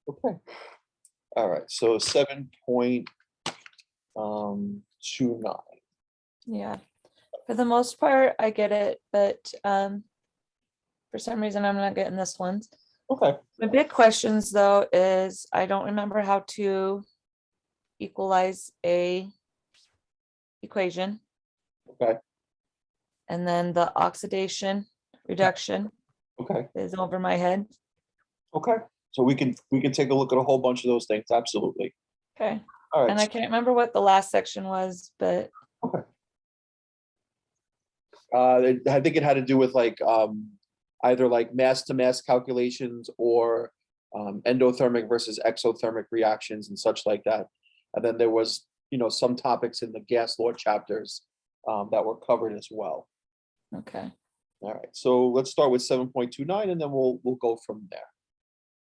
Okay. All right. So 7.29. Yeah. For the most part, I get it, but for some reason, I'm not getting this one. Okay. My big questions though is I don't remember how to equalize a equation. Okay. And then the oxidation reduction Okay. is over my head. Okay. So we can take a look at a whole bunch of those things. Absolutely. Okay. All right. And I can't remember what the last section was, but Okay. I think it had to do with like either like mass to mass calculations or endothermic versus exothermic reactions and such like that. And then there was, some topics in the gas law chapters that were covered as well. okay. All right, so let's start with 7.29 and then we'll go from there.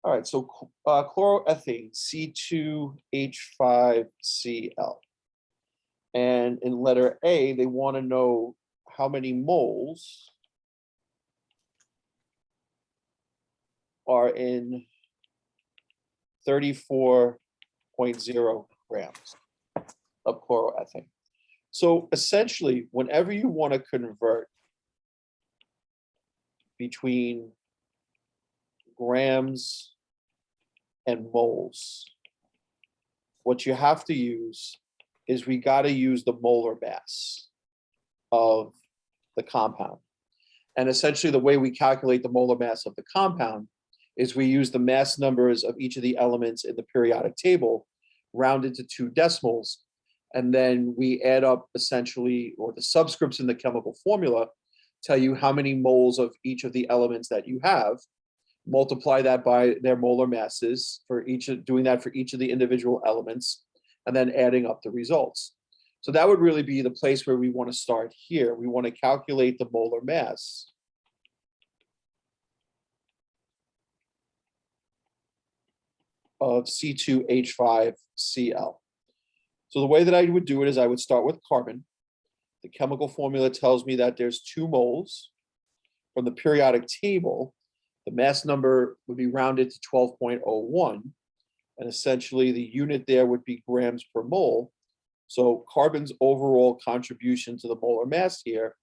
All right, so chloroethane, C2H5Cl. And in letter A, they want to know how many moles are in 34.0 grams of chloroethane. So essentially, whenever you want to convert between grams and moles, what you have to use is we got to use the molar mass of the compound. And essentially the way we calculate the molar mass of the compound is we use the mass numbers of each of the elements in the periodic table rounded to 2 decimals. And then we add up essentially, or the subscripts in the chemical formula tell you how many moles of each of the elements that you have, multiply that by their molar masses for each, doing that for each of the individual elements, and then adding up the results. So that would really be the place where we want to start here. We want to calculate the molar mass of C2H5Cl. So the way that I would do it is I would start with carbon. The chemical formula tells me that there's 2 moles. From the periodic table, the mass number would be rounded to 12.01. And essentially the unit there would be grams per mole. So carbon's overall contribution to the molar mass here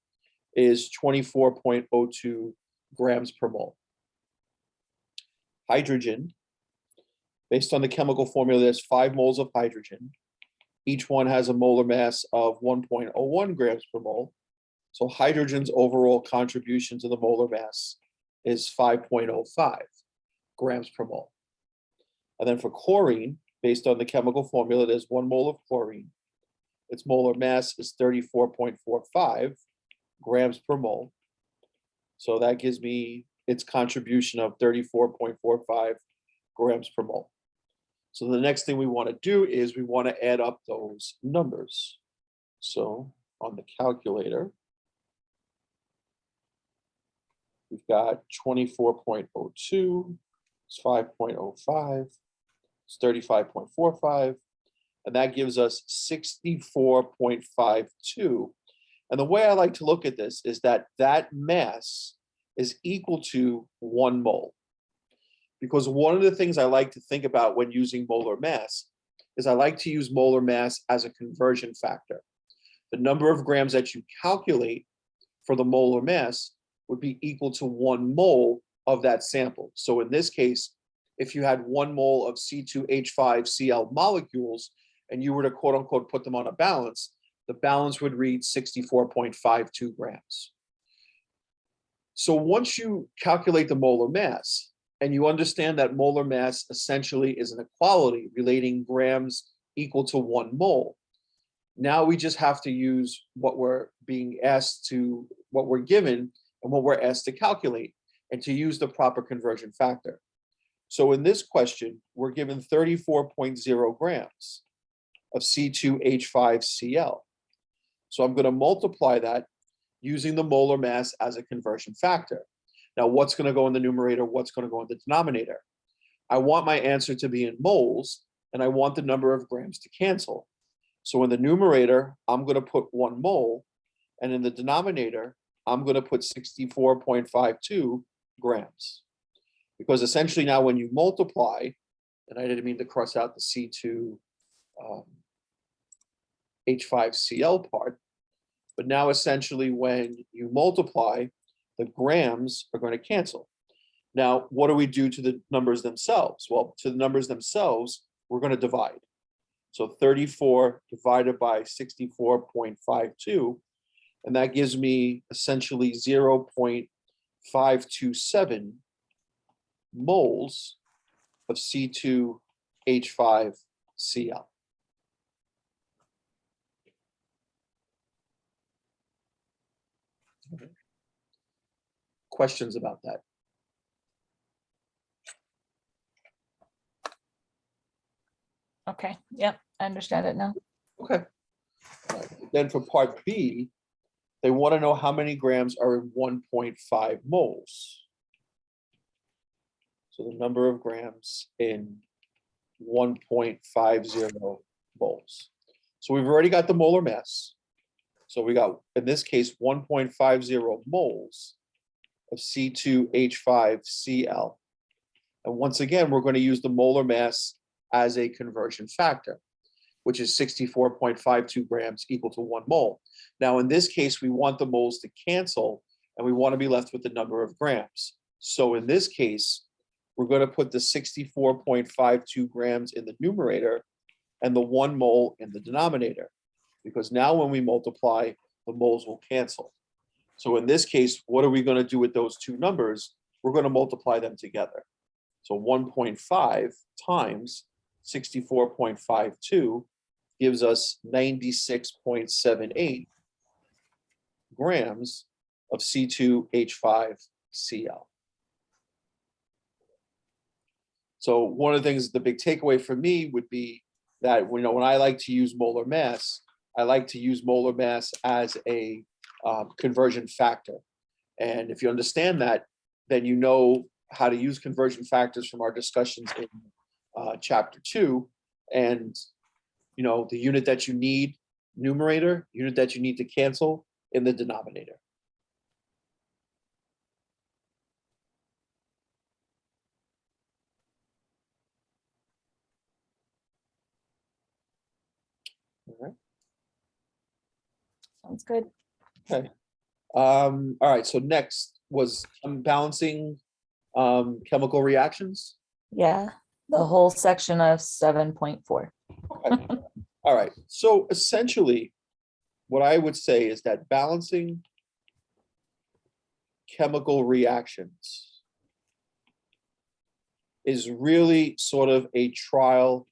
is 24.02 grams per mole. Hydrogen, based on the chemical formula, there's 5 moles of hydrogen. Each one has a molar mass of 1.01 grams per mole. So hydrogen's overall contribution to the molar mass is 5.05 grams per mole. And then for chlorine, based on the chemical formula, there's 1 mole of chlorine. Its molar mass is 34.45 grams per mole. So that gives me its contribution of 34.45 grams per mole. So the next thing we want to do is we want to add up those numbers. So on the calculator, we've got 24.02, it's 5.05, it's 35.45, and that gives us 64.52. And the way I like to look at this is that that mass is equal to 1 mole. Because one of the things I like to think about when using molar mass is I like to use molar mass as a conversion factor. The number of grams that you calculate for the molar mass would be equal to 1 mole of that sample. So in this case, if you had 1 mole of C2H5Cl molecules and you were to quote unquote put them on a balance, the balance would read 64.52 grams. So once you calculate the molar mass and you understand that molar mass essentially is an equality relating grams equal to 1 mole, now we just have to use what we're being asked to, what we're given and what we're asked to calculate, and to use the proper conversion factor. So in this question, we're given 34.0 grams of C2H5Cl. So I'm going to multiply that using the molar mass as a conversion factor. Now, what's going to go in the numerator? What's going to go in the denominator? I want my answer to be in moles, and I want the number of grams to cancel. So in the numerator, I'm going to put 1 mole, and in the denominator, I'm going to put 64.52 grams. Because essentially now when you multiply, and I didn't mean to cross out the C2 H5Cl part, but now essentially when you multiply, the grams are going to cancel. Now, what do we do to the numbers themselves? Well, to the numbers themselves, we're going to divide. So 34 divided by 64.52, and that gives me essentially 0.527 moles of C2H5Cl. Questions about that? Okay, yep, I understand it now. Okay. Right. Then for part B, they want to know how many grams are in 1.5 moles. So the number of grams in 1.50 moles. So we've already got the molar mass. So we got, in this case, 1.50 moles of C2H5Cl. And once again, we're going to use the molar mass as a conversion factor, which is 64.52 grams equal to 1 mole. Now, in this case, we want the moles to cancel, and we want to be left with the number of grams. So in this case, we're going to put the 64.52 grams in the numerator and the 1 mole in the denominator, because now when we multiply, the moles will cancel. So in this case, what are we going to do with those two numbers? We're going to multiply them together. So 1.5 times 64.52 gives us 96.78 grams of C2H5Cl. So one of the things, the big takeaway for me would be that when I like to use molar mass, I like to use molar mass as a conversion factor. And if you understand that, then you know how to use conversion factors from our discussions in chapter 2. And the unit that you need, numerator, unit that you need to cancel in the denominator. All right. Sounds good. Okay. All right. So next was balancing chemical reactions. Yeah, the whole section of 7.4. Okay. All right. So essentially, what I would say is that balancing chemical reactions is really sort of a trial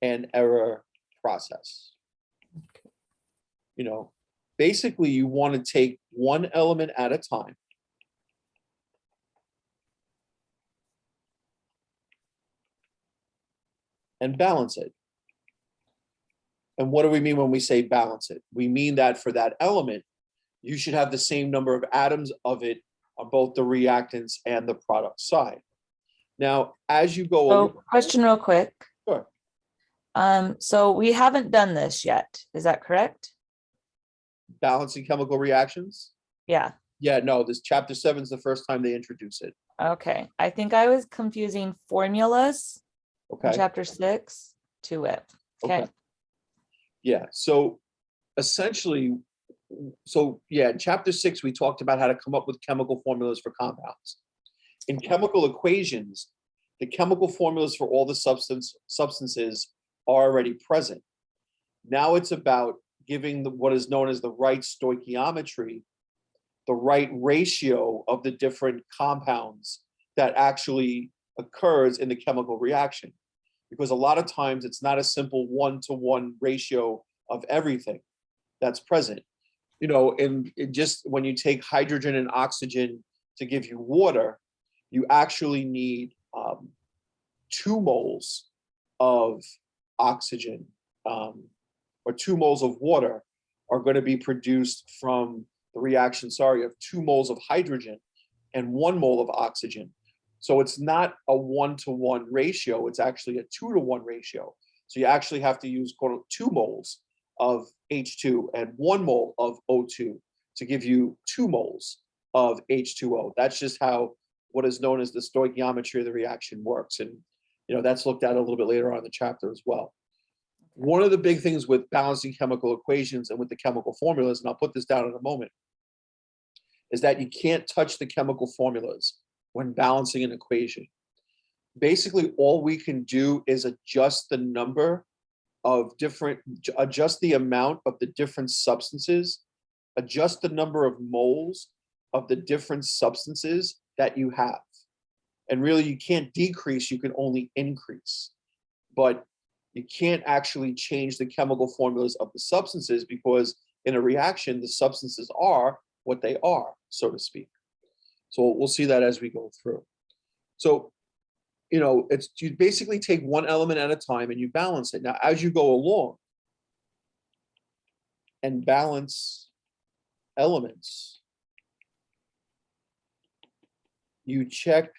and error process. Basically, you want to take one element at a time and balance it. And what do we mean when we say balance it? We mean that for that element, you should have the same number of atoms of it on both the reactants and the product side. Now, as you go along, question real quick. Sure. So we haven't done this yet. Is that correct? Balancing chemical reactions? Yeah. Yeah, no, this chapter 7 is the first time they introduce it. Okay. I think I was confusing formulas in Okay. chapter 6 to it. Okay. Yeah. So essentially, in chapter 6, we talked about how to come up with chemical formulas for compounds. In chemical equations, the chemical formulas for all the substances are already present. Now it's about giving what is known as the right stoichiometry, the right ratio of the different compounds that actually occurs in the chemical reaction. Because a lot of times it's not a simple 1-to-1 ratio of everything that's present. Just when you take hydrogen and oxygen to give you water, you actually need 2 moles of oxygen or 2 moles of water are going to be produced from the reaction, of 2 moles of hydrogen and 1 mole of oxygen. So it's not a 1-to-1 ratio, it's actually a 2-to-1 ratio. So you actually have to use 2 moles of H2 and 1 mole of O2 to give you 2 moles of H2O. That's just how what is known as the stoichiometry of the reaction works. And That's looked at a little bit later on in the chapter as well. One of the big things with balancing chemical equations and with the chemical formulas, and I'll put this down in a moment, is that you can't touch the chemical formulas when balancing an equation. Basically, all we can do is adjust the number of adjust the amount of the different substances, adjust the number of moles of the different substances that you have. And really, you can't decrease, you can only increase. But you can't actually change the chemical formulas of the substances, because in a reaction, the substances are what they are, so to speak. So we'll see that as we go through. So, you basically take one element at a time and you balance it. Now, as you go along and balance elements, you check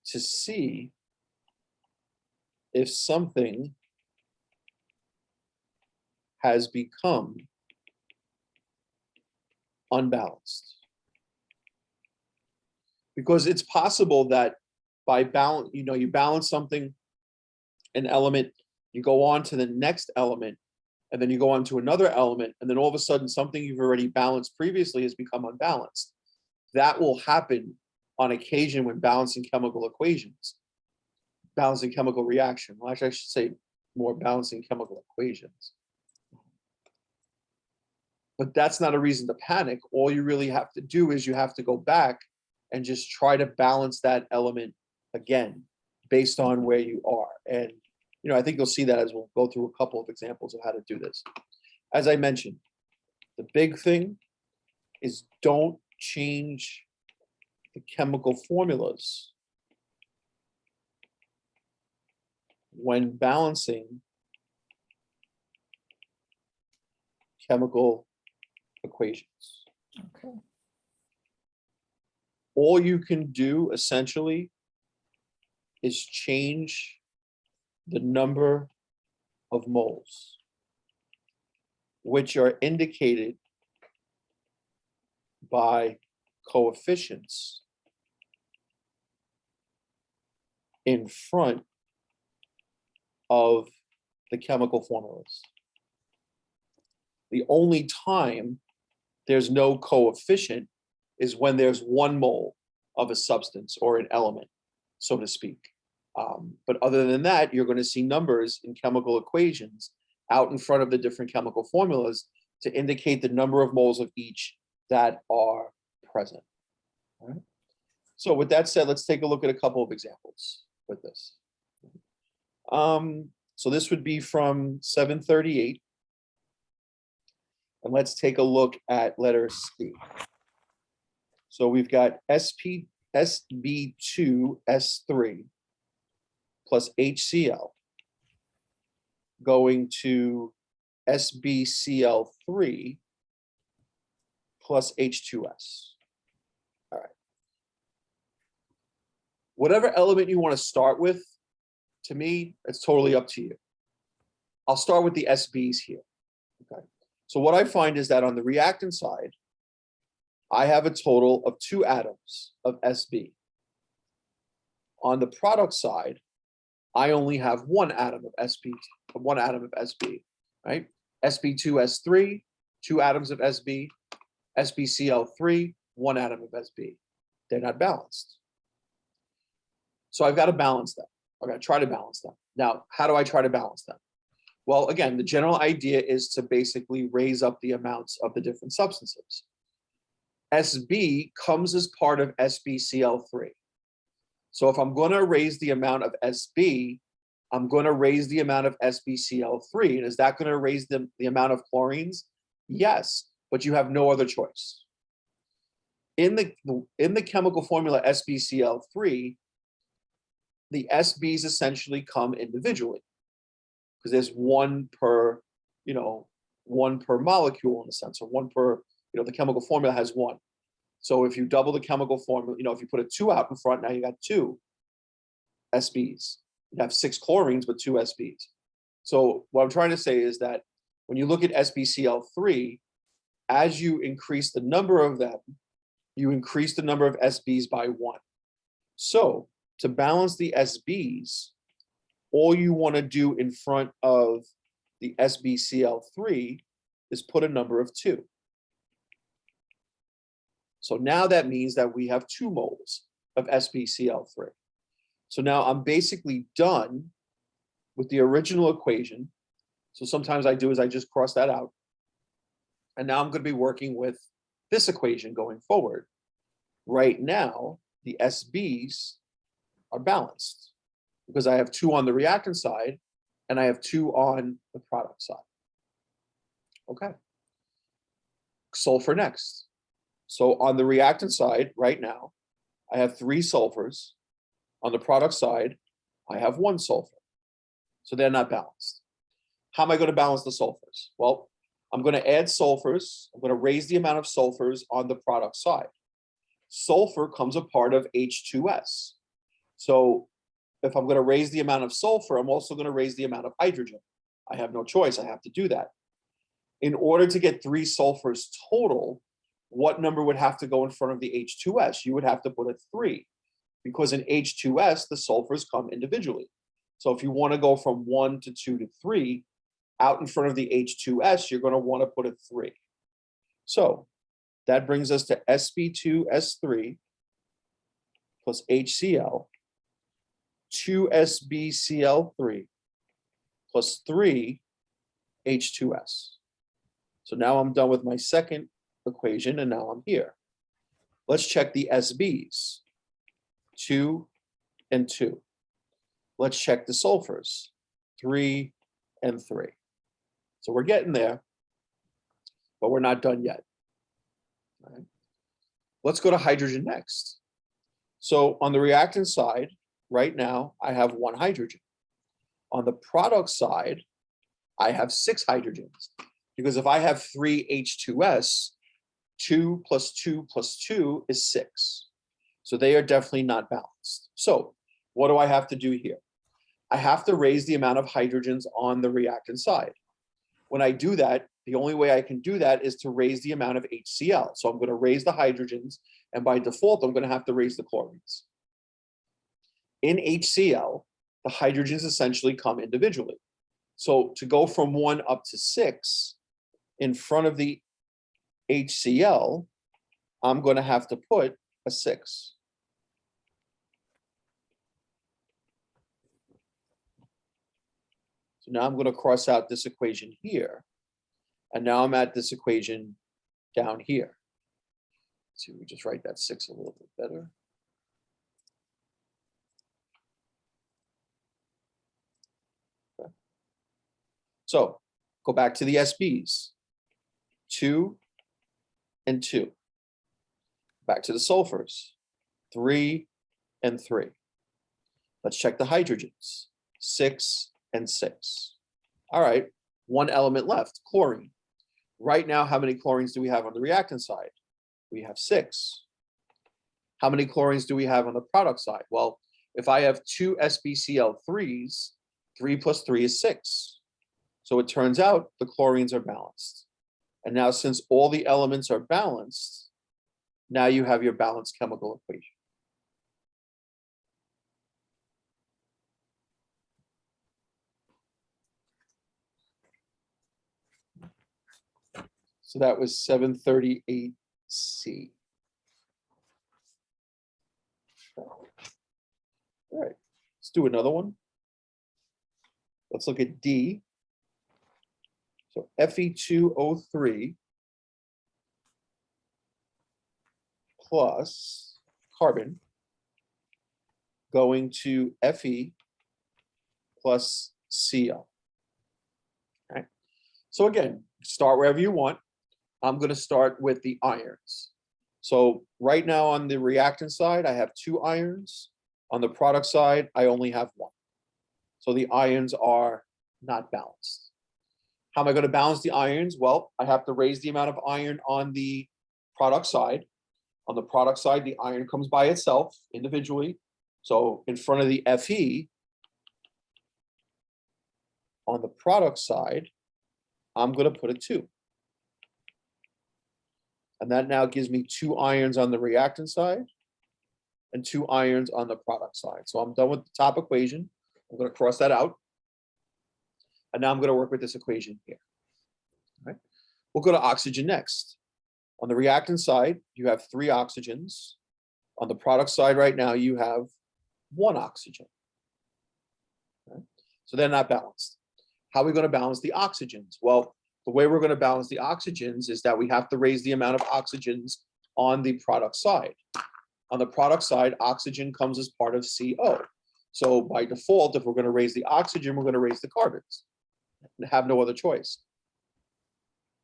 to see if something has become unbalanced. Because it's possible that by balance, you balance something, an element, you go on to the next element, and then you go on to another element, and then all of a sudden something you've already balanced previously has become unbalanced. That will happen on occasion when balancing chemical equations, balancing chemical reaction. Well, actually, I should say more balancing chemical equations. But that's not a reason to panic. All you really have to do is you have to go back and just try to balance that element again, based on where you are. And, I think you'll see that as we'll go through a couple of examples of how to do this. As I mentioned, the big thing is don't change the chemical formulas when balancing chemical equations. Okay. All you can do essentially is change the number of moles, which are indicated by coefficients in front of the chemical formulas. The only time there's no coefficient is when there's 1 mole of a substance or an element, so to speak. But other than that, you're going to see numbers in chemical equations out in front of the different chemical formulas to indicate the number of moles of each that are present. All right. So with that said, let's take a look at a couple of examples with this. So this would be from 738. And let's take a look at letter C. So we've got SB2S3 plus HCl going to SbCl3 plus H2S. All right. Whatever element you want to start with, to me, it's totally up to you. I'll start with the SBs here. Okay. So what I find is that on the reactant side, I have a total of 2 atoms of SB. On the product side, I only have 1 atom of SB, right? SB2S3, 2 atoms of SB, SbCl3, 1 atom of SB. They're not balanced. So I've got to balance them. I've got to try to balance them. Now, how do I try to balance them? Well, again, the general idea is to basically raise up the amounts of the different substances. SB comes as part of SbCl3. So if I'm going to raise the amount of SB, I'm going to raise the amount of SbCl3. And is that going to raise the amount of chlorines? Yes, but you have no other choice. In the chemical formula SbCl3, the SBs essentially come individually because there's 1 per, 1 per molecule in a sense, or 1 per, the chemical formula has 1. So if you double the chemical formula, if you put a 2 out in front, now you got 2 SBs. You have 6 chlorines, but 2 SBs. So what I'm trying to say is that when you look at SbCl3, as you increase the number of them, you increase the number of SBs by 1. So to balance the SBs, all you want to do in front of the SbCl3 is put a number of 2. So now that means that we have 2 moles of SbCl3. So now I'm basically done with the original equation. So sometimes I do is I just cross that out. And now I'm going to be working with this equation going forward. Right now, the SBs are balanced because I have 2 on the reactant side and I have 2 on the product side. Okay. Sulfur next. So on the reactant side right now, I have 3 sulfurs. On the product side, I have 1 sulfur. So they're not balanced. How am I going to balance the sulfurs? Well, I'm going to add sulfurs. I'm going to raise the amount of sulfurs on the product side. Sulfur comes a part of H2S. So if I'm going to raise the amount of sulfur, I'm also going to raise the amount of hydrogen. I have no choice. I have to do that. In order to get 3 sulfurs total, what number would have to go in front of the H2S? You would have to put a 3, because in H2S, the sulfurs come individually. So if you want to go from 1 to 2 to 3, out in front of the H2S, you're going to want to put a 3. So that brings us to Sb2S3 plus HCl, 2SbCl3 plus 3 H2S. So now I'm done with my second equation, and now I'm here. Let's check the SBs, 2 and 2. Let's check the sulfurs, 3 and 3. So we're getting there, but we're not done yet. All right. Let's go to hydrogen next. So on the reactant side, right now, I have 1 hydrogen. On the product side, I have 6 hydrogens, because if I have 3 H2S, 2 plus 2 plus 2 is 6. So they are definitely not balanced. So what do I have to do here? I have to raise the amount of hydrogens on the reactant side. When I do that, the only way I can do that is to raise the amount of HCl. So I'm going to raise the hydrogens, and by default, I'm going to have to raise the chlorines. In HCl, the hydrogens essentially come individually. So to go from 1 up to 6 in front of the HCl, I'm going to have to put a 6. So now I'm going to cross out this equation here. And now I'm at this equation down here. Let's see, we just write that 6 a little bit better. Okay. So go back to the SBs, 2 and 2. Back to the sulfurs, 3 and 3. Let's check the hydrogens, 6 and 6. All right, 1 element left, chlorine. Right now, how many chlorines do we have on the reactant side? We have 6. How many chlorines do we have on the product side? Well, if I have 2 SbCl3s, 3 plus 3 is 6. So it turns out the chlorines are balanced. And now, since all the elements are balanced, now you have your balanced chemical equation. So that was 738C. All right, let's do another one. Let's look at D. So Fe2O3 plus carbon going to Fe plus Cl. Okay. So again, start wherever you want. I'm going to start with the irons. So right now on the reactant side, I have 2 irons. On the product side, I only have 1. So the ions are not balanced. How am I going to balance the ions? Well, I have to raise the amount of iron on the product side. On the product side, the iron comes by itself individually. So in front of the Fe, on the product side, I'm going to put a 2. And that now gives me 2 irons on the reactant side and 2 irons on the product side. So I'm done with the top equation. I'm going to cross that out. And now I'm going to work with this equation here. All right. We'll go to oxygen next. On the reactant side, you have 3 oxygens. On the product side right now, you have 1 oxygen. Okay. So they're not balanced. How are we going to balance the oxygens? Well, the way we're going to balance the oxygens is that we have to raise the amount of oxygens on the product side. On the product side, oxygen comes as part of CO. So by default, if we're going to raise the oxygen, we're going to raise the carbons and have no other choice.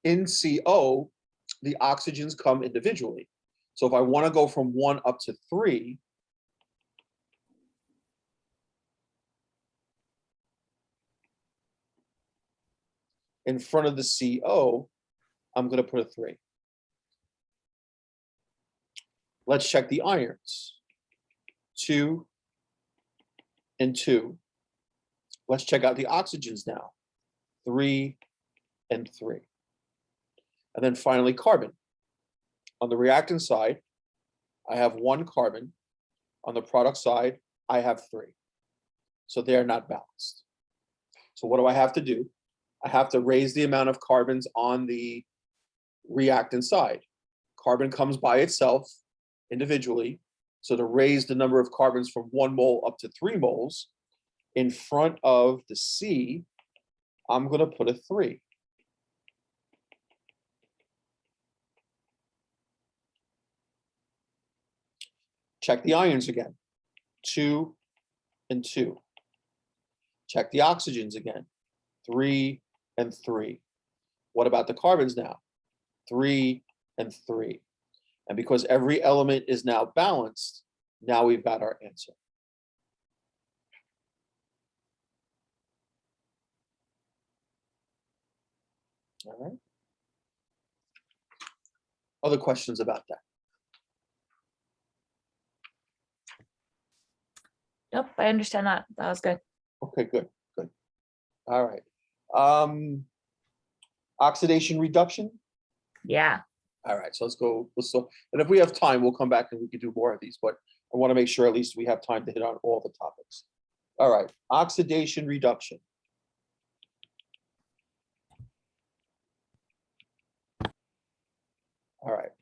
In CO, the oxygens come individually. So if I want to go from 1 up to 3, in front of the CO, I'm going to put a 3. Let's check the irons. 2 and 2. Let's check out the oxygens now. 3 and 3. And then finally, carbon. On the reactant side, I have 1 carbon. On the product side, I have 3. So they're not balanced. So what do I have to do? I have to raise the amount of carbons on the reactant side. Carbon comes by itself individually. So to raise the number of carbons from 1 mole up to 3 moles, in front of the C, I'm going to put a 3. Check the ions again. 2 and 2. Check the oxygens again. 3 and 3. What about the carbons now? 3 and 3. And because every element is now balanced, now we've got our answer. All right. Other questions about that? Nope, I understand that. That was good. Okay, good, good. All right. Oxidation reduction. Yeah. All right, so let's go. And if we have time, we'll come back and we can do more of these, but I want to make sure at least we have time to hit on all the topics. All right, oxidation reduction. All right,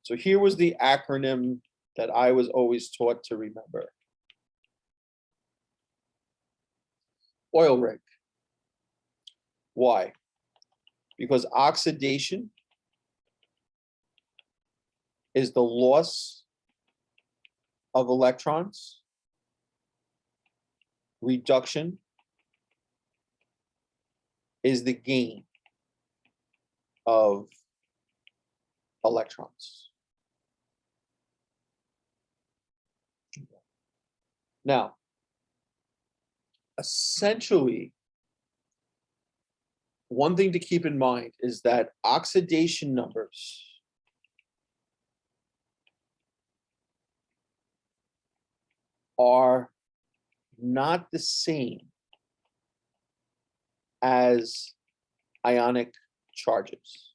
so here was the acronym that I was always taught to remember. Oil rig. Why? Because oxidation is the loss of electrons. Reduction is the gain of electrons. Now, essentially, one thing to keep in mind is that oxidation numbers are not the same as ionic charges.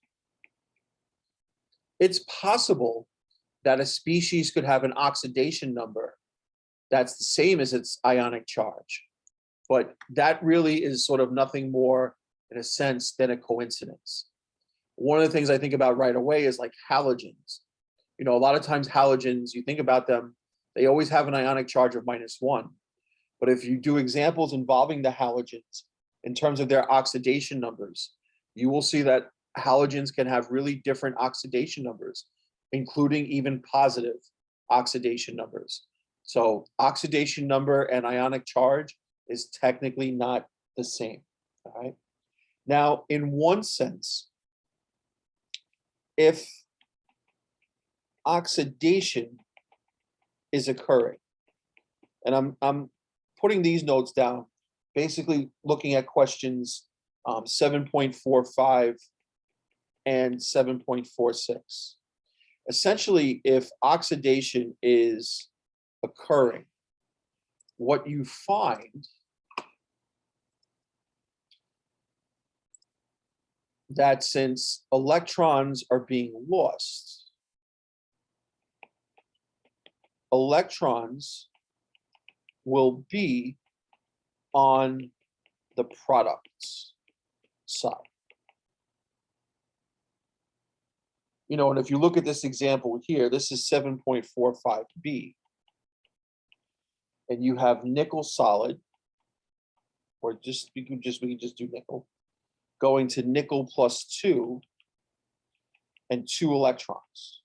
It's possible that a species could have an oxidation number that's the same as its ionic charge, but that really is sort of nothing more in a sense than a coincidence. One of the things I think about right away is like halogens. You know, a lot of times halogens, you think about them, they always have an ionic charge of -1. But if you do examples involving the halogens in terms of their oxidation numbers, you will see that halogens can have really different oxidation numbers, including even positive oxidation numbers. So oxidation number and ionic charge is technically not the same. All right. Now, in one sense, if oxidation is occurring, and I'm putting these notes down, basically looking at questions 7.45 and 7.46. Essentially, if oxidation is occurring, what you find that since electrons are being lost, electrons will be on the products side. You know, and if you look at this example here, this is 7.45B. And you have nickel solid, or we can just do nickel, going to nickel plus 2 and 2 electrons.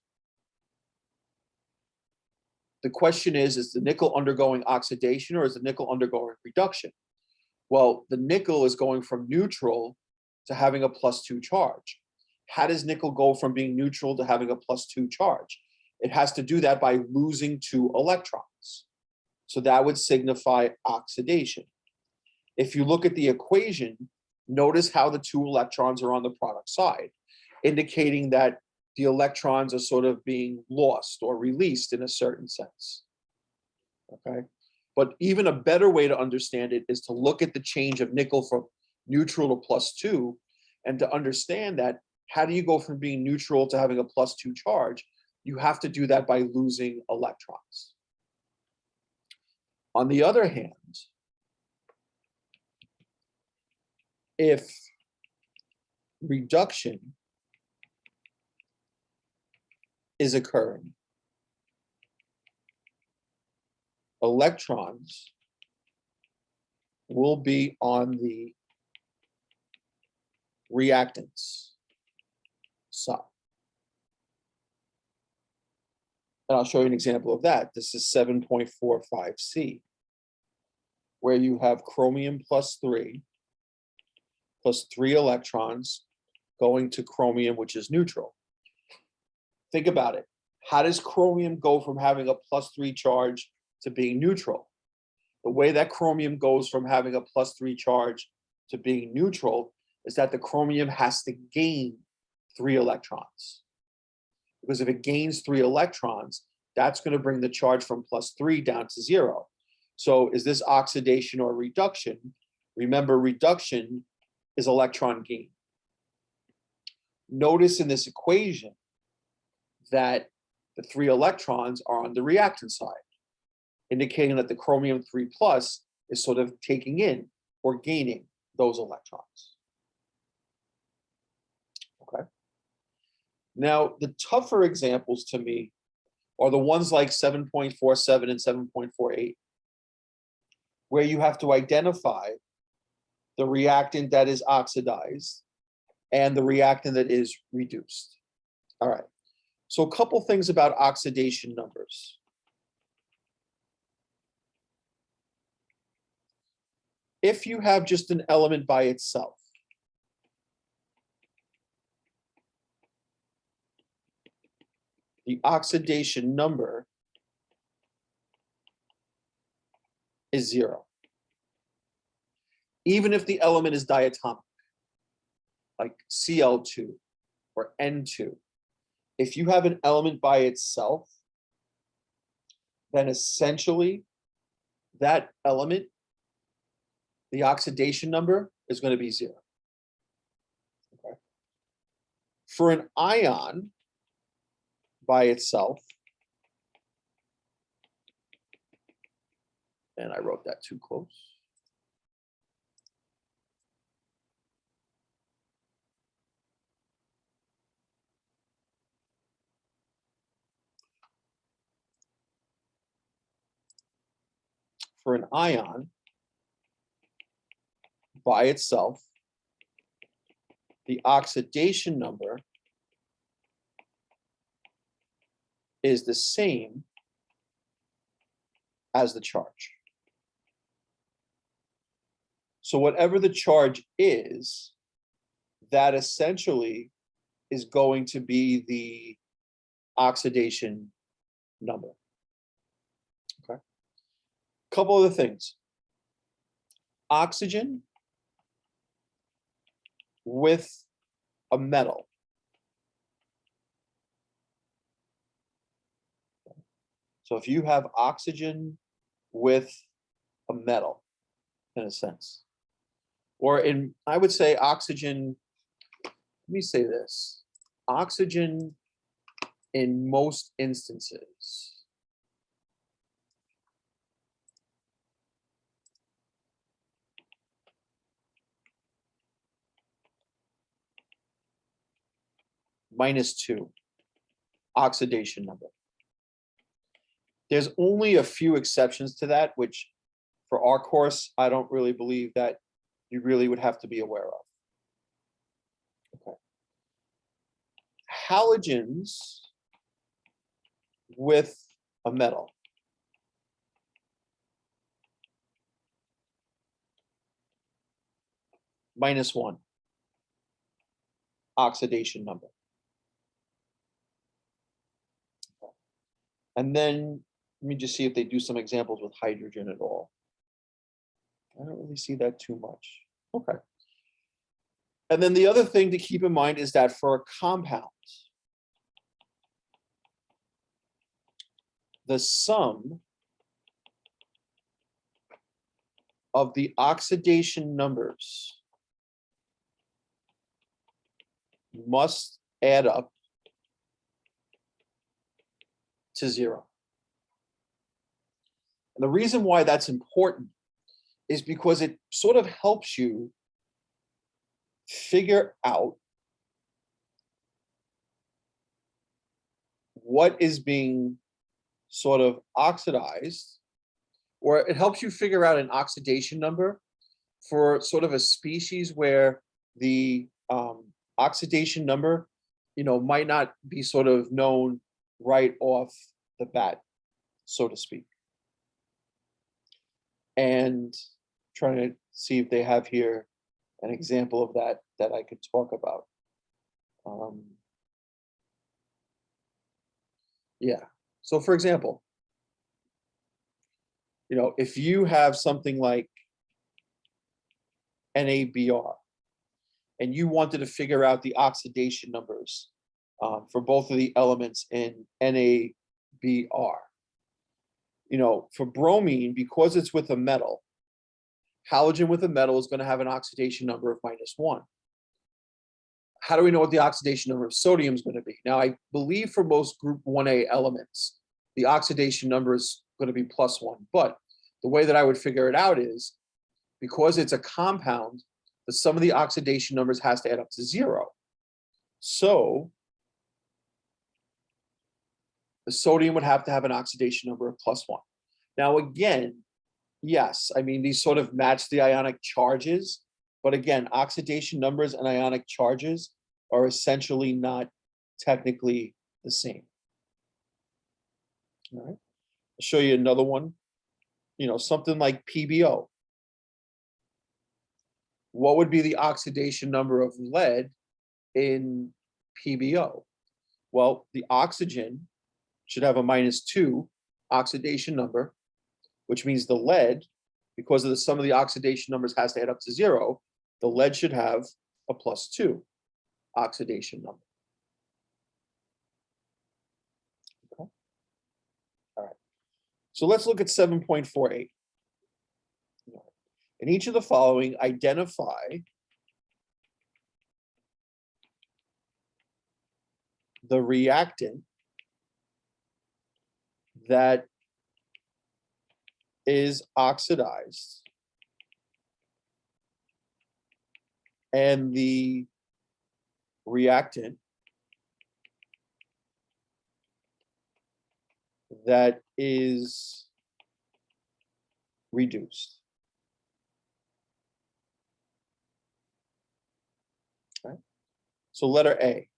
The question is the nickel undergoing oxidation or is the nickel undergoing reduction? Well, the nickel is going from neutral to having a plus 2 charge. How does nickel go from being neutral to having a plus 2 charge? It has to do that by losing 2 electrons. So that would signify oxidation. If you look at the equation, notice how the 2 electrons are on the product side, indicating that the electrons are sort of being lost or released in a certain sense. Okay. But even a better way to understand it is to look at the change of nickel from neutral to plus 2 and to understand that how do you go from being neutral to having a plus 2 charge? You have to do that by losing electrons. On the other hand, if reduction is occurring, electrons will be on the reactants side. And I'll show you an example of that. This is 7.45C, where you have chromium plus 3 electrons going to chromium, which is neutral. Think about it. How does chromium go from having a plus 3 charge to being neutral? The way that chromium goes from having a plus 3 charge to being neutral is that the chromium has to gain 3 electrons. Because if it gains 3 electrons, that's going to bring the charge from plus 3 down to 0. So is this oxidation or reduction? Remember, reduction is electron gain. Notice in this equation that the 3 electrons are on the reactant side, indicating that the chromium 3 plus is sort of taking in or gaining those electrons. Okay. Now, the tougher examples to me are the ones like 7.47 and 7.48, where you have to identify the reactant that is oxidized and the reactant that is reduced. All right. So a couple things about oxidation numbers. If you have just an element by itself, the oxidation number is 0. Even if the element is diatomic, like Cl2 or N2, if you have an element by itself, then essentially that element, the oxidation number is going to be 0. Okay. For an ion by itself, and I wrote that too close. For an ion by itself, the oxidation number is the same as the charge. So whatever the charge is, that essentially is going to be the oxidation number. Okay. Couple other things. Oxygen with a metal. So if you have oxygen with a metal, in a sense, or I would say oxygen, let me say this, oxygen in most instances -2 oxidation number. There's only a few exceptions to that, which for our course, I don't really believe that you really would have to be aware of. Okay. Halogens with a metal. -1 oxidation number. And then let me just see if they do some examples with hydrogen at all. I don't really see that too much. Okay. And then the other thing to keep in mind is that for a compound, the sum of the oxidation numbers must add up to 0. And the reason why that's important is because it sort of helps you figure out what is being sort of oxidized, or it helps you figure out an oxidation number for sort of a species where the oxidation number, might not be sort of known right off the bat, so to speak. And trying to see if they have here an example of that I could talk about. Yeah. So for example, if you have something like NABR and you wanted to figure out the oxidation numbers for both of the elements in NABR, for bromine, because it's with a metal, halogen with a metal is going to have an oxidation number of -1. How do we know what the oxidation number of sodium is going to be? Now, I believe for most group 1A elements, the oxidation number is going to be +1. But the way that I would figure it out is, because it's a compound, the sum of the oxidation numbers has to add up to 0. So the sodium would have to have an oxidation number of +1. Now, again, yes, I mean, these sort of match the ionic charges, but again, oxidation numbers and ionic charges are essentially not technically the same. All right, I'll show you another one, something like PbO. What would be the oxidation number of lead in PbO? Well, the oxygen should have a -2 oxidation number, which means the lead, because of the sum of the oxidation numbers has to add up to 0, the lead should have a +2 oxidation number. Okay. All right. So let's look at 7.48. In each of the following, identify the reactant that is oxidized and the reactant that is reduced. Okay. So letter A,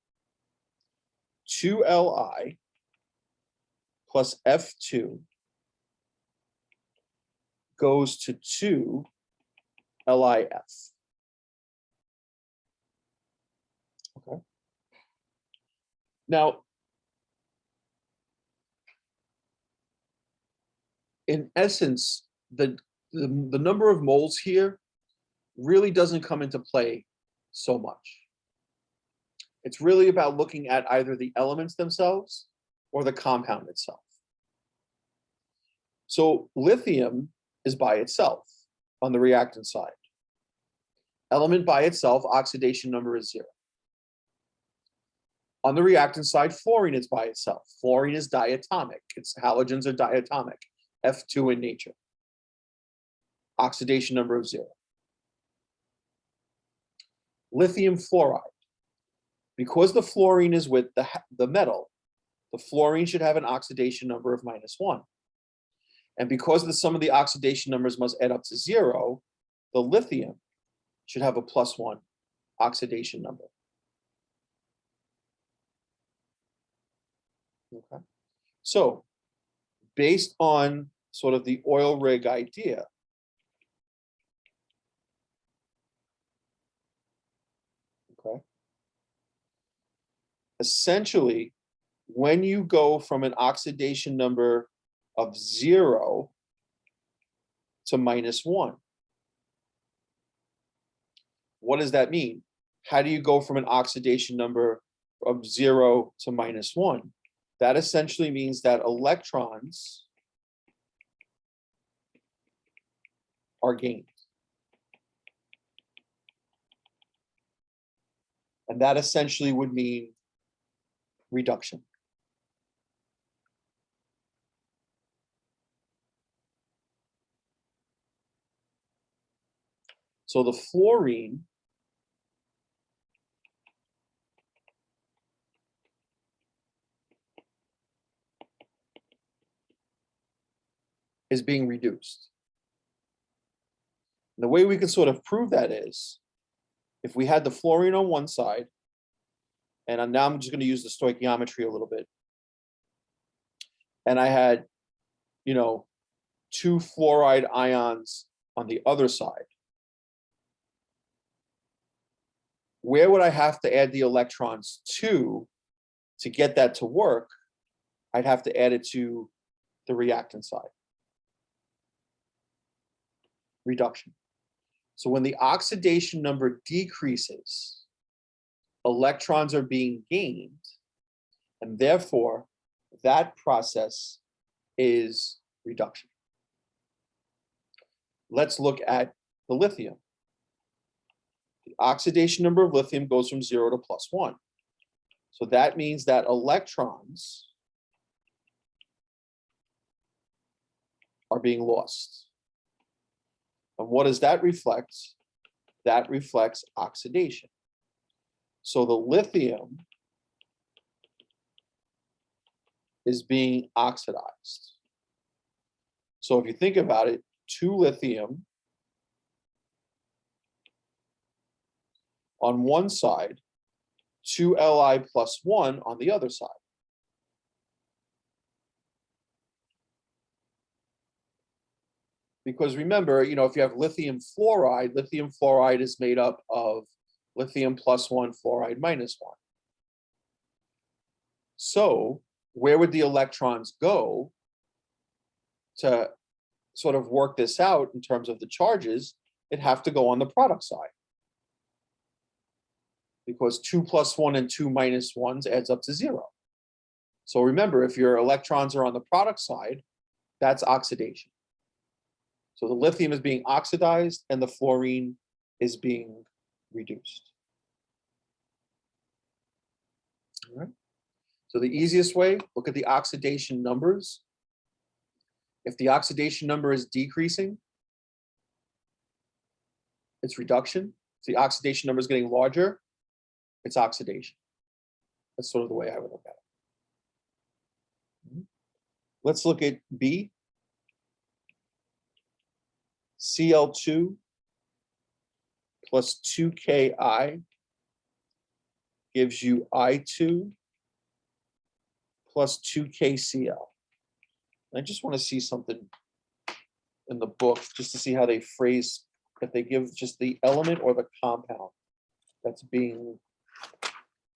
2Li plus F2 goes to 2LiF. Okay. Now, in essence, the number of moles here really doesn't come into play so much. It's really about looking at either the elements themselves or the compound itself. So lithium is by itself on the reactant side. Element by itself, oxidation number is 0. On the reactant side, fluorine is by itself. Fluorine is diatomic. Its halogens are diatomic, F2 in nature. Oxidation number of 0. Lithium fluoride. because the fluorine is with the metal, the fluorine should have an oxidation number of -1. And because the sum of the oxidation numbers must add up to 0, the lithium should have a +1 oxidation number. Okay. So based on sort of the oil rig idea, okay, essentially, when you go from an oxidation number of 0 to -1, what does that mean? How do you go from an oxidation number of 0 to -1? That essentially means that electrons are gained. And that essentially would mean reduction. So the fluorine is being reduced. And the way we can sort of prove that is, if we had the fluorine on one side, and now I'm just going to use the stoichiometry a little bit, and I had, you know, 2 fluoride ions on the other side, where would I have to add the electrons to get that to work? I'd have to add it to the reactant side. Reduction. So when the oxidation number decreases, electrons are being gained, and therefore that process is reduction. Let's look at the lithium. The oxidation number of lithium goes from 0 to +1. So that means that electrons are being lost. And what does that reflect? That reflects oxidation. So the lithium is being oxidized. So if you think about it, 2 lithium on one side, 2 Li + 1 on the other side. Because remember, you know, if you have lithium fluoride is made up of lithium +1, fluoride -1. So where would the electrons go to sort of work this out in terms of the charges? It'd have to go on the product side. Because 2 + 1 and 2 - 1s adds up to 0. So remember, if your electrons are on the product side, that's oxidation. So the lithium is being oxidized and the fluorine is being reduced. All right. So the easiest way, look at the oxidation numbers. If the oxidation number is decreasing, it's reduction. If the oxidation number is getting larger, it's oxidation. That's sort of the way I would look at it. Let's look at B. Cl2 plus 2Ki gives you I2 plus 2KCl. I just want to see something in the book just to see how they phrase, if they give just the element or the compound that's being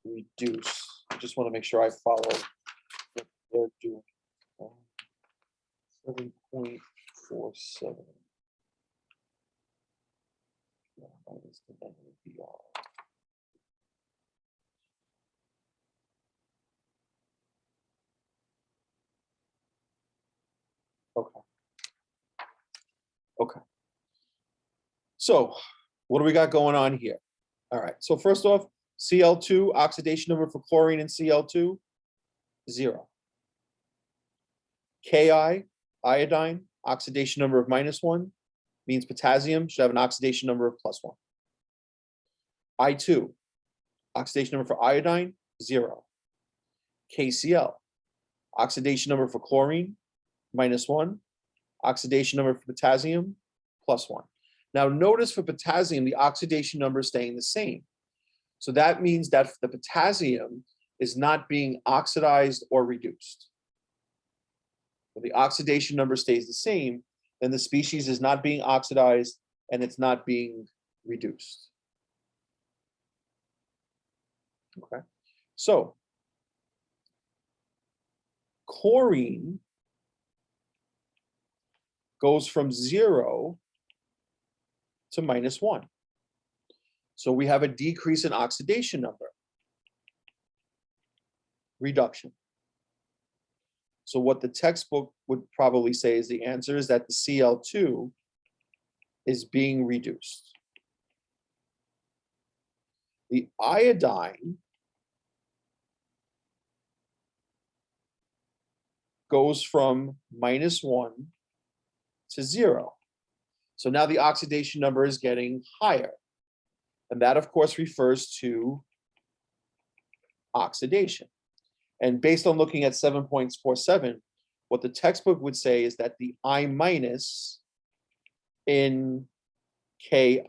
reduced. I just want to make sure I follow what they're doing. 7.47. Minus the NABR. Okay. Okay. So what do we got going on here? All right. So first off, Cl2, oxidation number for chlorine and Cl2, 0. Ki, iodine, oxidation number of -1, means potassium should have an oxidation number of +1. I2, Oxidation number for iodine, 0. KCl. Oxidation number for chlorine, -1. Oxidation number for potassium, +1. Now notice for potassium, the oxidation number is staying the same. So that means that the potassium is not being oxidized or reduced. If the oxidation number stays the same, then the species is not being oxidized and it's not being reduced. Okay, so chlorine goes from 0 to -1. So we have a decrease in oxidation number. Reduction. So what the textbook would probably say is the answer is that the Cl2 is being reduced. The iodine goes from -1 to 0. So now the oxidation number is getting higher. And that, of course, refers to oxidation. And based on looking at 7.47, what the textbook would say is that the I- in Ki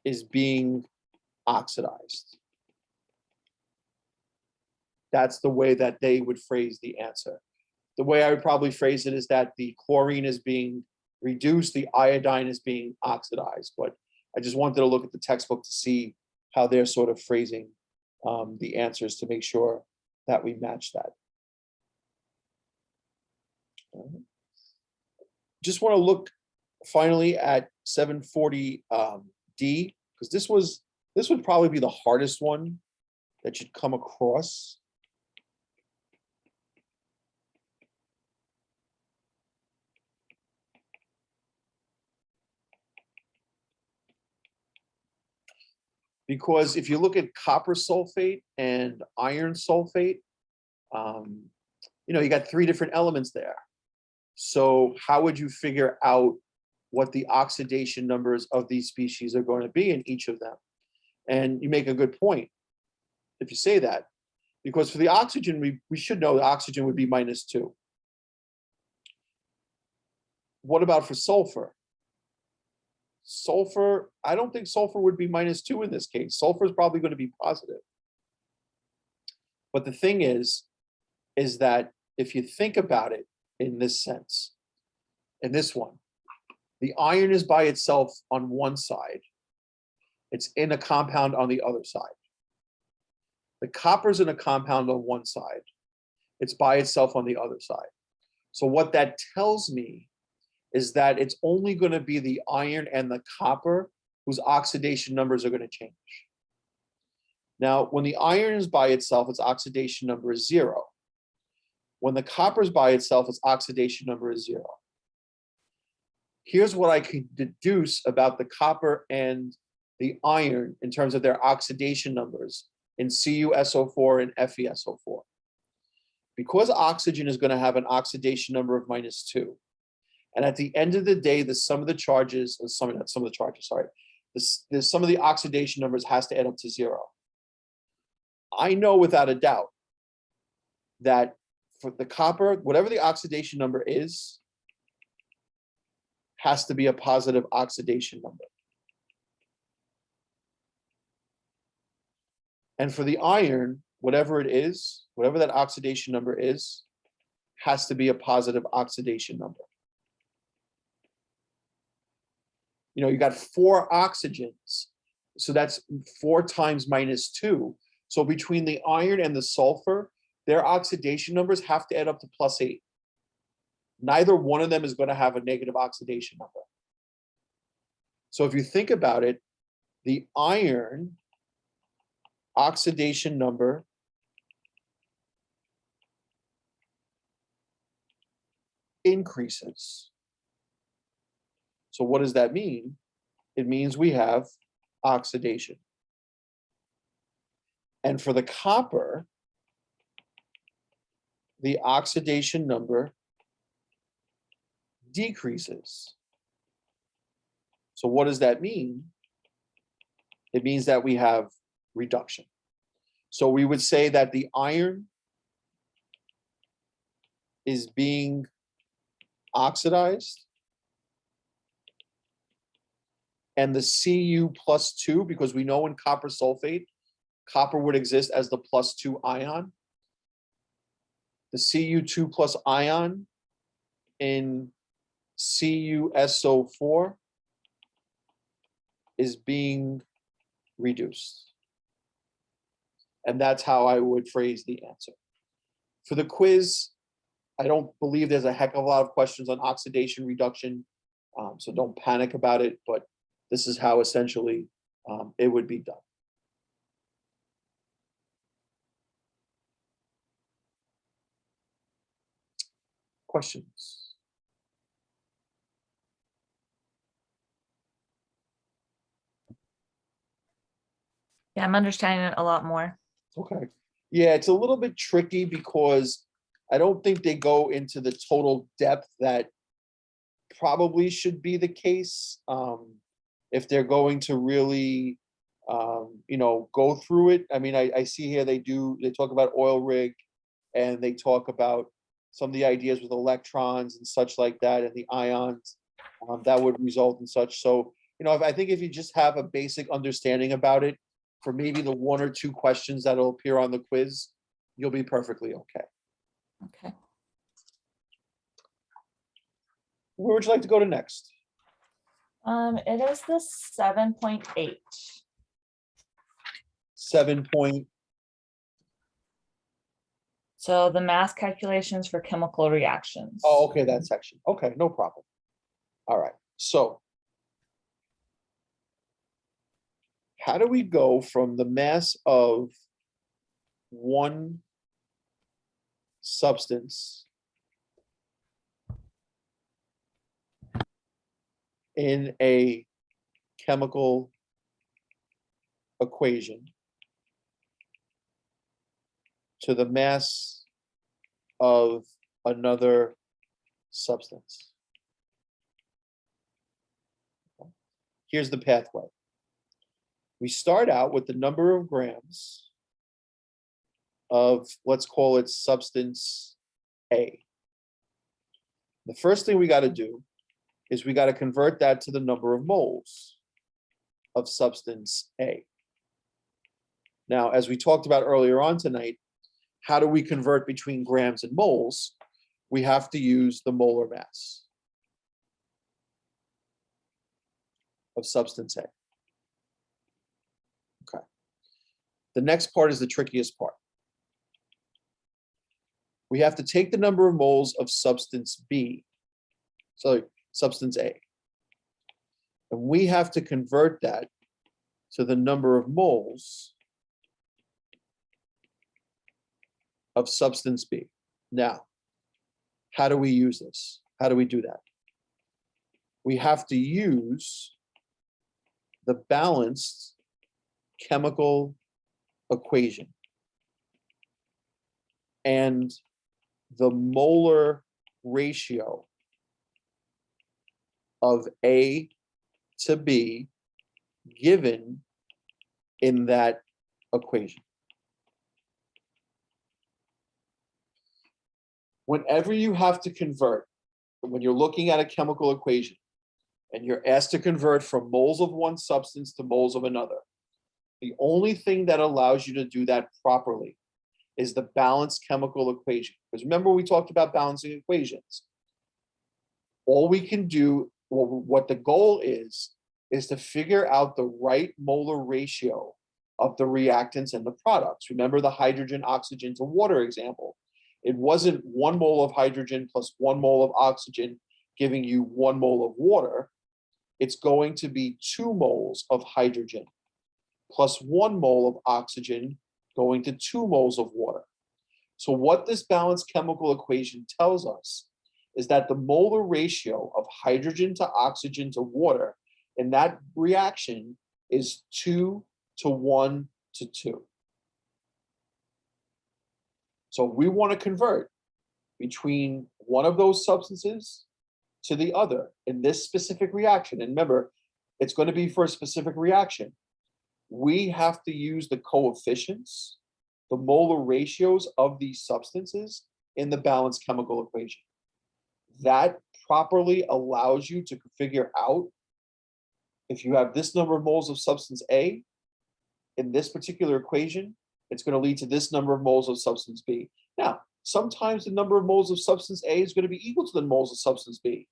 is being oxidized. That's the way that they would phrase the answer. The way I would probably phrase it is that the chlorine is being reduced, the iodine is being oxidized. But I just wanted to look at the textbook to see how they're sort of phrasing the answers to make sure that we match that. Just want to look finally at 740 D, because this would probably be the hardest one that you'd come across. Because if you look at copper sulfate and iron sulfate, you got 3 different elements there. So how would you figure out what the oxidation numbers of these species are going to be in each of them? And you make a good point if you say that, because for the oxygen, we should know the oxygen would be -2. What about for sulfur? Sulfur, I don't think sulfur would be -2 in this case. Sulfur is probably going to be positive. But the thing is that if you think about it in this sense, in this one, the iron is by itself on one side. It's in a compound on the other side. The copper's in a compound on one side. It's by itself on the other side. So what that tells me is that it's only going to be the iron and the copper whose oxidation numbers are going to change. Now, when the iron is by itself, its oxidation number is 0. When the copper is by itself, its oxidation number is 0. Here's what I can deduce about the copper and the iron in terms of their oxidation numbers in CuSO4 and FeSO4. Because oxygen is going to have an oxidation number of -2, and at the end of the day, the sum of the charges, the sum of the oxidation numbers has to add up to 0. I know without a doubt that for the copper, whatever the oxidation number is, has to be a positive oxidation number. And for the iron, whatever it is, whatever that oxidation number is, has to be a positive oxidation number. You got 4 oxygens, so that's 4 times -2. So between the iron and the sulfur, their oxidation numbers have to add up to +8. Neither one of them is going to have a negative oxidation number. So if you think about it, the iron oxidation number increases. So what does that mean? It means we have oxidation. And for the copper, the oxidation number decreases. So what does that mean? It means that we have reduction. So we would say that the iron is being oxidized, and the Cu+2, because we know in copper sulfate, copper would exist as the +2 ion. The Cu2 plus ion in CuSO4 is being reduced. And that's how I would phrase the answer. For the quiz, I don't believe there's a heck of a lot of questions on oxidation reduction, so don't panic about it, but this is how essentially it would be done. Questions? Yeah, I'm understanding it a lot more. Okay. Yeah, it's a little bit tricky because I don't think they go into the total depth that probably should be the case. If they're going to really, go through it. I mean, I see here they talk about oil rig, and they talk about some of the ideas with electrons and such like that, and the ions that would result in such. So, I think if you just have a basic understanding about it, for maybe the 1 or 2 questions that'll appear on the quiz, you'll be perfectly okay. Okay. Where would you like to go to next? It is the 7.8. 7 point. So the mass calculations for chemical reactions. Oh, okay, that section. Okay, no problem. All right. So how do we go from the mass of one substance in a chemical equation to the mass of another substance? Here's the pathway. We start out with the number of grams of, let's call it substance A. The first thing we got to do is we got to convert that to the number of moles of substance A. Now, as we talked about earlier on tonight, how do we convert between grams and moles? We have to use the molar mass of substance A. Okay. The next part is the trickiest part. We have to take the number of moles of substance B, so substance A, and we have to convert that to the number of moles of substance B. Now, how do we use this? How do we do that? We have to use the balanced chemical equation and the molar ratio of A to B given in that equation. Whenever you have to convert, when you're looking at a chemical equation and you're asked to convert from moles of one substance to moles of another, the only thing that allows you to do that properly is the balanced chemical equation. Because remember, we talked about balancing equations. All we can do, well, what the goal is to figure out the right molar ratio of the reactants and the products. Remember the hydrogen, oxygen to water example. It wasn't 1 mole of hydrogen plus 1 mole of oxygen giving you 1 mole of water. It's going to be 2 moles of hydrogen plus 1 mole of oxygen going to 2 moles of water. So what this balanced chemical equation tells us is that the molar ratio of hydrogen to oxygen to water in that reaction is 2 to 1 to 2. So we want to convert between one of those substances to the other in this specific reaction. And remember, it's going to be for a specific reaction. we have to use the coefficients, the molar ratios of these substances in the balanced chemical equation. That properly allows you to figure out if you have this number of moles of substance A in this particular equation, it's going to lead to this number of moles of substance B. Now, sometimes the number of moles of substance A is going to be equal to the moles of substance B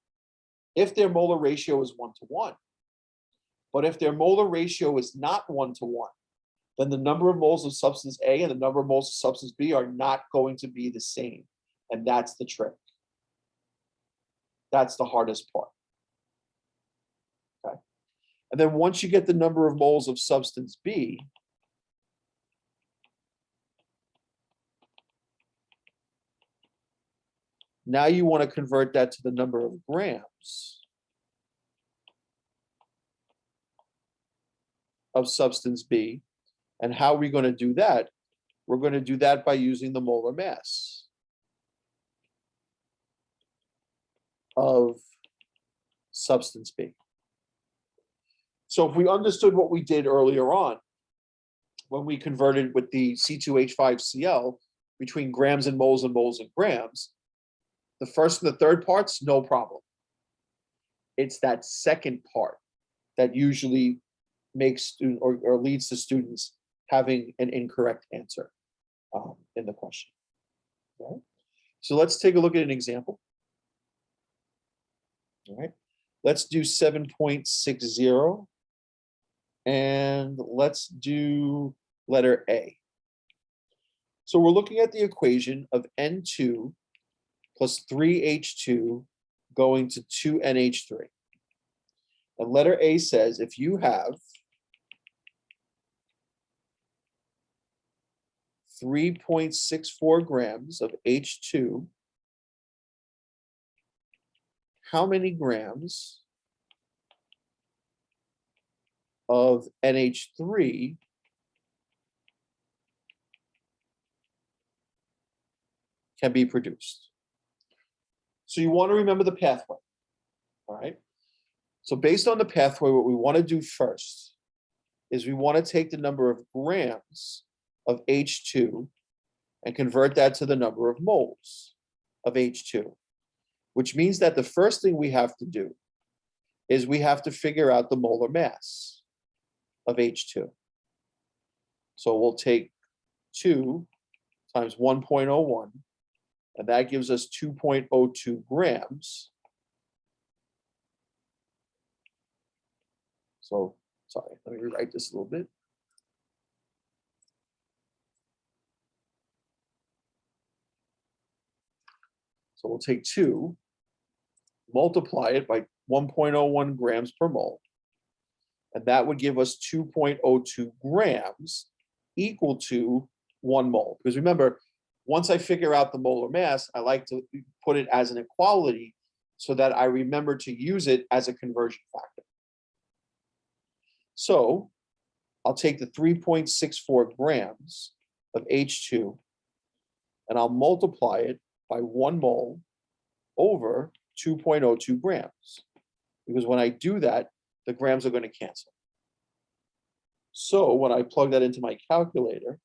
if their molar ratio is 1-to-1. But if their molar ratio is not 1-to-1, then the number of moles of substance A and the number of moles of substance B are not going to be the same. And that's the trick. That's the hardest part. Okay. And then once you get the number of moles of substance B, now you want to convert that to the number of grams of substance B. And how are we going to do that? We're going to do that by using the molar mass of substance B. So if we understood what we did earlier on, when we converted with the C2H5Cl between grams and moles and grams, the first and the third parts, no problem. It's that second part that usually makes student or leads to students having an incorrect answer in the question. Okay. So let's take a look at an example. All right, let's do 7.60 and let's do letter A. So we're looking at the equation of N2 plus 3H2 going to 2NH3. And letter A says if you have 3.64 grams of H2, how many grams of NH3 can be produced? So you want to remember the pathway, all right? So based on the pathway, what we want to do first is we want to take the number of grams of H2 and convert that to the number of moles of H2, which means that the first thing we have to do is we have to figure out the molar mass of H2. So we'll take 2 times 1.01, and that gives us 2.02 grams. So, sorry, let me rewrite this a little bit. So we'll take 2, multiply it by 1.01 grams per mole, and that would give us 2.02 grams equal to 1 mole. Because remember, once I figure out the molar mass, I like to put it as an equality so that I remember to use it as a conversion factor. So I'll take the 3.64 grams of H2 and I'll multiply it by 1 mole over 2.02 grams. Because when I do that, the grams are going to cancel. So when I plug that into my calculator,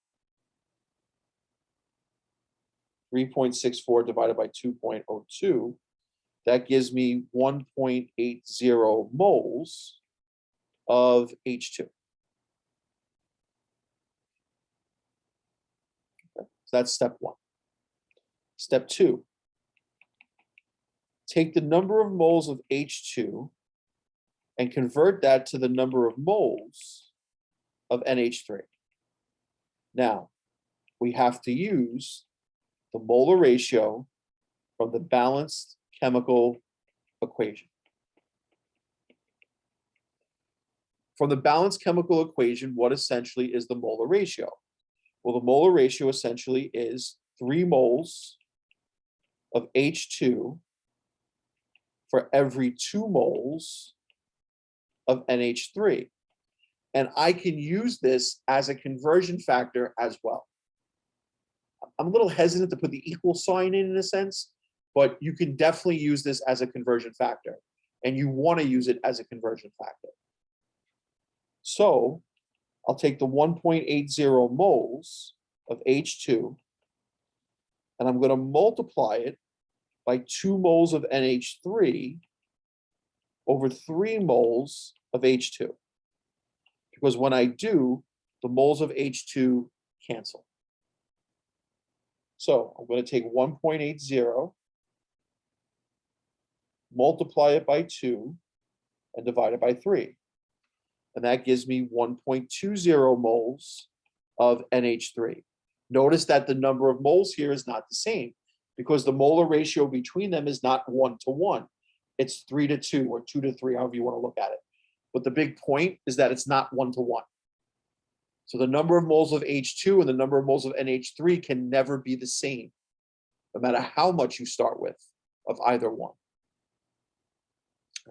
3.64 divided by 2.02, that gives me 1.80 moles of H2. Okay. So that's step 1. Step 2, take the number of moles of H2 and convert that to the number of moles of NH3. Now, we have to use the molar ratio from the balanced chemical equation. From the balanced chemical equation, what essentially is the molar ratio? Well, the molar ratio essentially is 3 moles of H2 for every 2 moles of NH3. And I can use this as a conversion factor as well. I'm a little hesitant to put the equal sign in a sense, but you can definitely use this as a conversion factor, and you want to use it as a conversion factor. So I'll take the 1.80 moles of H2, and I'm going to multiply it by 2 moles of NH3 over 3 moles of H2. Because when I do, the moles of H2 cancel. So I'm going to take 1.80, multiply it by 2, and divide it by 3. And that gives me 1.20 moles of NH3. Notice that the number of moles here is not the same because the molar ratio between them is not 1 to 1. It's 3 to 2 or 2 to 3, however you want to look at it. But the big point is that it's not 1 to 1. So the number of moles of H2 and the number of moles of NH3 can never be the same, no matter how much you start with of either one.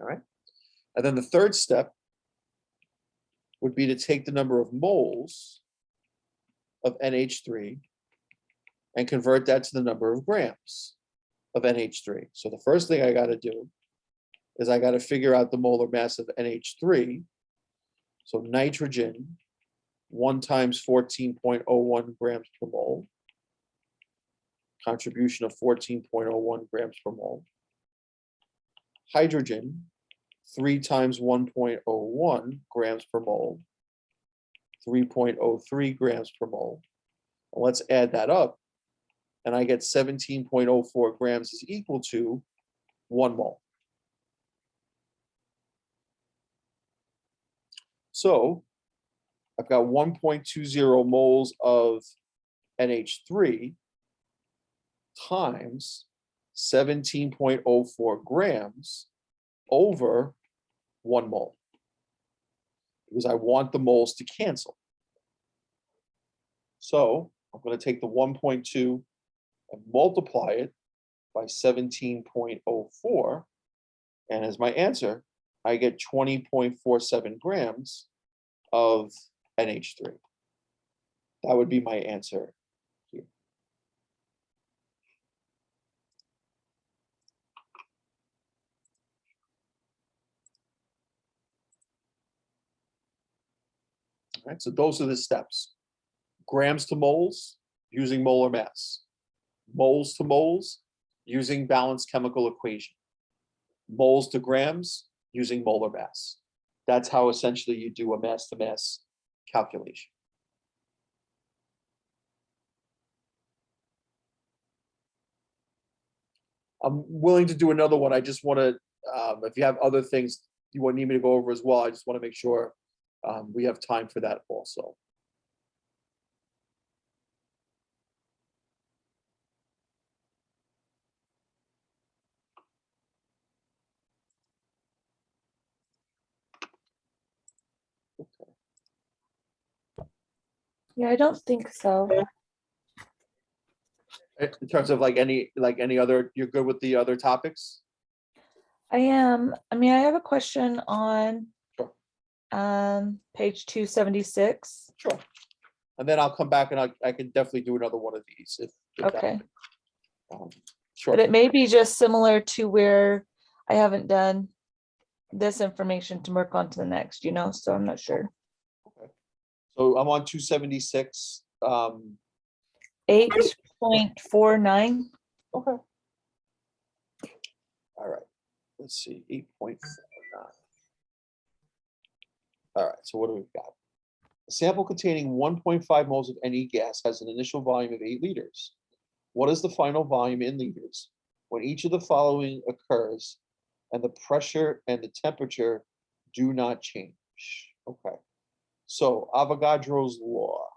All right. And then the third step would be to take the number of moles of NH3 and convert that to the number of grams of NH3. So the first thing I got to do is I got to figure out the molar mass of NH3. So nitrogen, 1 times 14.01 grams per mole, contribution of 14.01 grams per mole. Hydrogen, 3 times 1.01 grams per mole, 3.03 grams per mole. And let's add that up. And I get 17.04 grams is equal to 1 mole. So I've got 1.20 moles of NH3 times 17.04 grams over 1 mole, because I want the moles to cancel. So I'm going to take the 1.2 and multiply it by 17.04, and as my answer, I get 20.47 grams of NH3. That would be my answer here. All right, so those are the steps. Grams to moles, using molar mass. Moles to moles, using balanced chemical equation. Moles to grams, using molar mass. That's how essentially you do a mass-to-mass calculation. I'm willing to do another one. I just want to, if you have other things you want need me to go over as well, I just want to make sure we have time for that also. Okay. Yeah, I don't think so. In terms of like any other, you're good with the other topics? I am. I mean, I have a question on Sure. page 276. Sure. And then I'll come back and I can definitely do another one of these if Okay. Sure. But it may be just similar to where I haven't done this information to work on to the next, you know, so I'm not sure. Okay. So I'm on 276. 8.49. Okay. All right. Let's see, 8.49. All right, so what do we got? A sample containing 1.5 moles of any gas has an initial volume of 8 liters. What is the final volume in liters when each of the following occurs and the pressure and the temperature do not change? Okay, so Avogadro's law.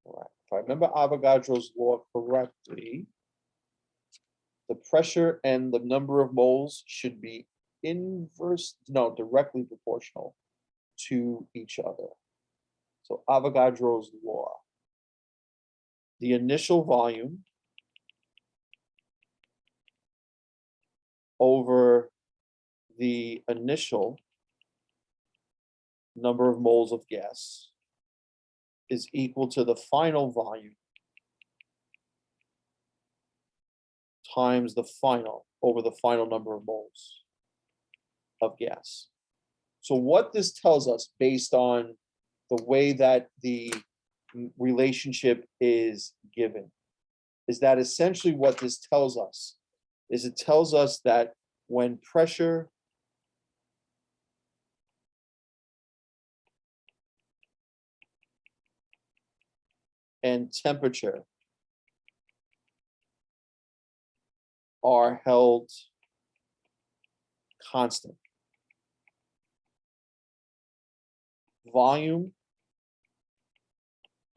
All right, if I remember Avogadro's law correctly, the pressure and the number of moles should be directly proportional to each other. So Avogadro's law. The initial volume over the initial number of moles of gas is equal to the final volume times the final over the final number of moles. of gas. So what this tells us, based on the way that the relationship is given, is that essentially what this tells us is it tells us that when pressure and temperature are held constant, volume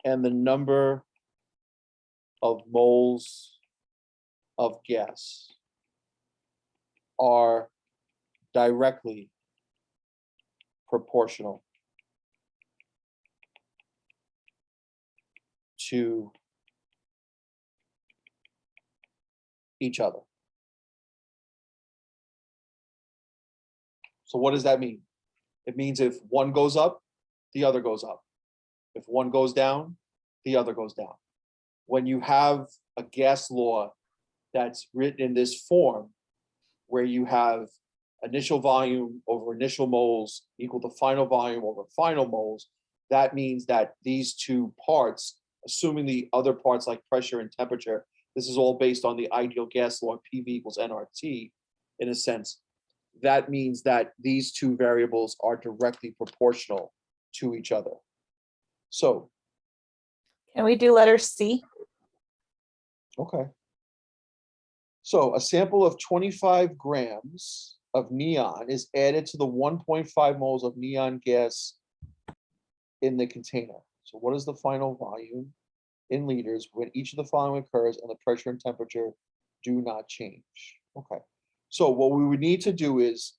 and the number of moles of gas are directly proportional to each other. So what does that mean? It means if one goes up, the other goes up. If one goes down, the other goes down. When you have a gas law that's written in this form, where you have initial volume over initial moles equal to final volume over final moles, that means that these two parts, assuming the other parts like pressure and temperature, this is all based on the ideal gas law, PV equals nRT, in a sense. That means that these two variables are directly proportional to each other. So, Can we do letter C? okay. So a sample of 25 grams of neon is added to the 1.5 moles of neon gas in the container. So what is the final volume in liters when each of the following occurs and the pressure and temperature do not change? Okay. So what we would need to do is,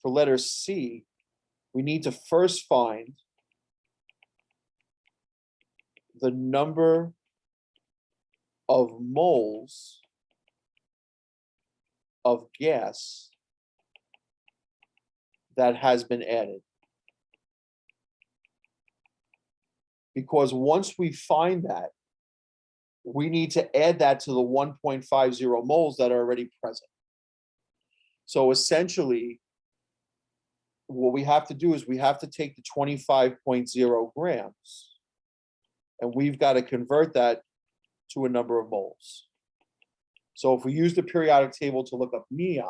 for letter C, we need to first find the number of moles of gas that has been added. Because once we find that, we need to add that to the 1.50 moles that are already present. So essentially, what we have to do is we have to take the 25.0 grams, and we've got to convert that to a number of moles. So if we use the periodic table to look up neon,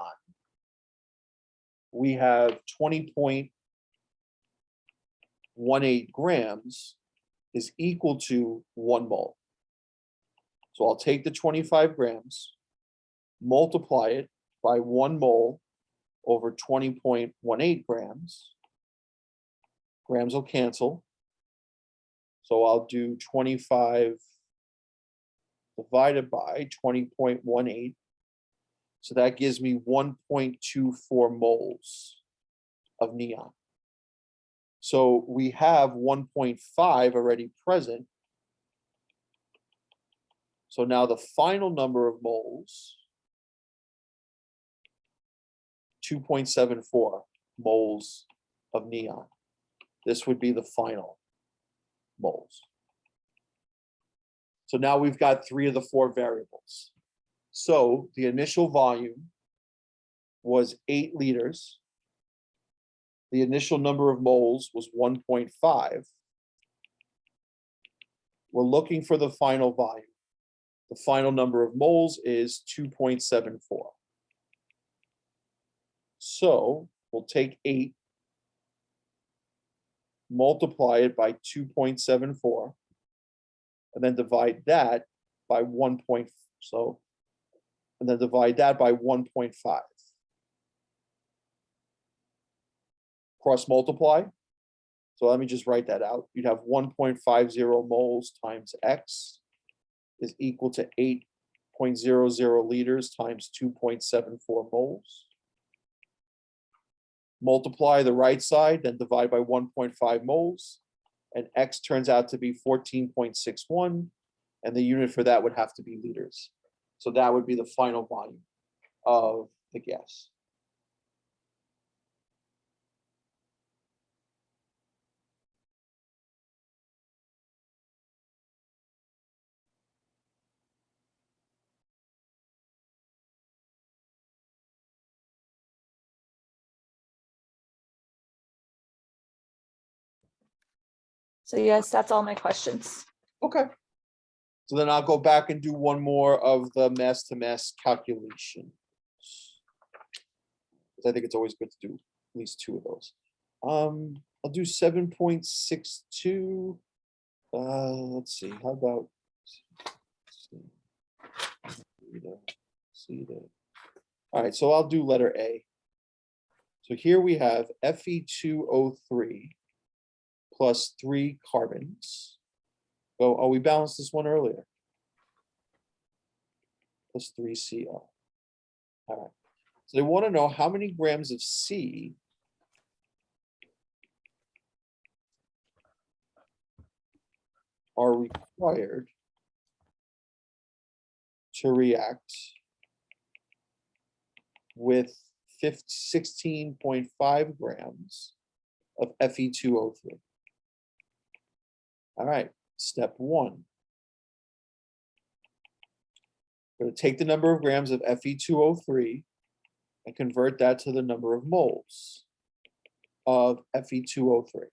we have 20.18 grams is equal to 1 mole. So I'll take the 25 grams, multiply it by 1 mole over 20.18 grams. Grams will cancel. So I'll do 25 divided by 20.18. So that gives me 1.24 moles of neon. So we have 1.5 already present. So now the final number of moles, 2.74 moles of neon. This would be the final moles. So now we've got 3 of the 4 variables. So the initial volume was 8 liters. The initial number of moles was 1.5. We're looking for the final volume. The final number of moles is 2.74. So we'll take 8, multiply it by 2.74, and then divide that by 1. So, and then divide that by 1.5. Cross multiply. So let me just write that out. You'd have 1.50 moles times X is equal to 8.00 liters times 2.74 moles. Multiply the right side, then divide by 1.5 moles, and X turns out to be 14.61, and the unit for that would have to be liters. So that would be the final volume of the gas. So yes, that's all my questions. Okay. So then I'll go back and do one more of the mass to mass calculation. I think it's always good to do at least two of those. I'll do 7.62. Let's see, how about see that. All right, so I'll do letter A. So here we have Fe2O3 plus 3 carbons. Oh, we balanced this one earlier. Plus 3 CO. All right. So they want to know how many grams of C are required to react with 16.5 grams of Fe2O3. All right, step one. We're going to take the number of grams of Fe2O3 and convert that to the number of moles of Fe2O3.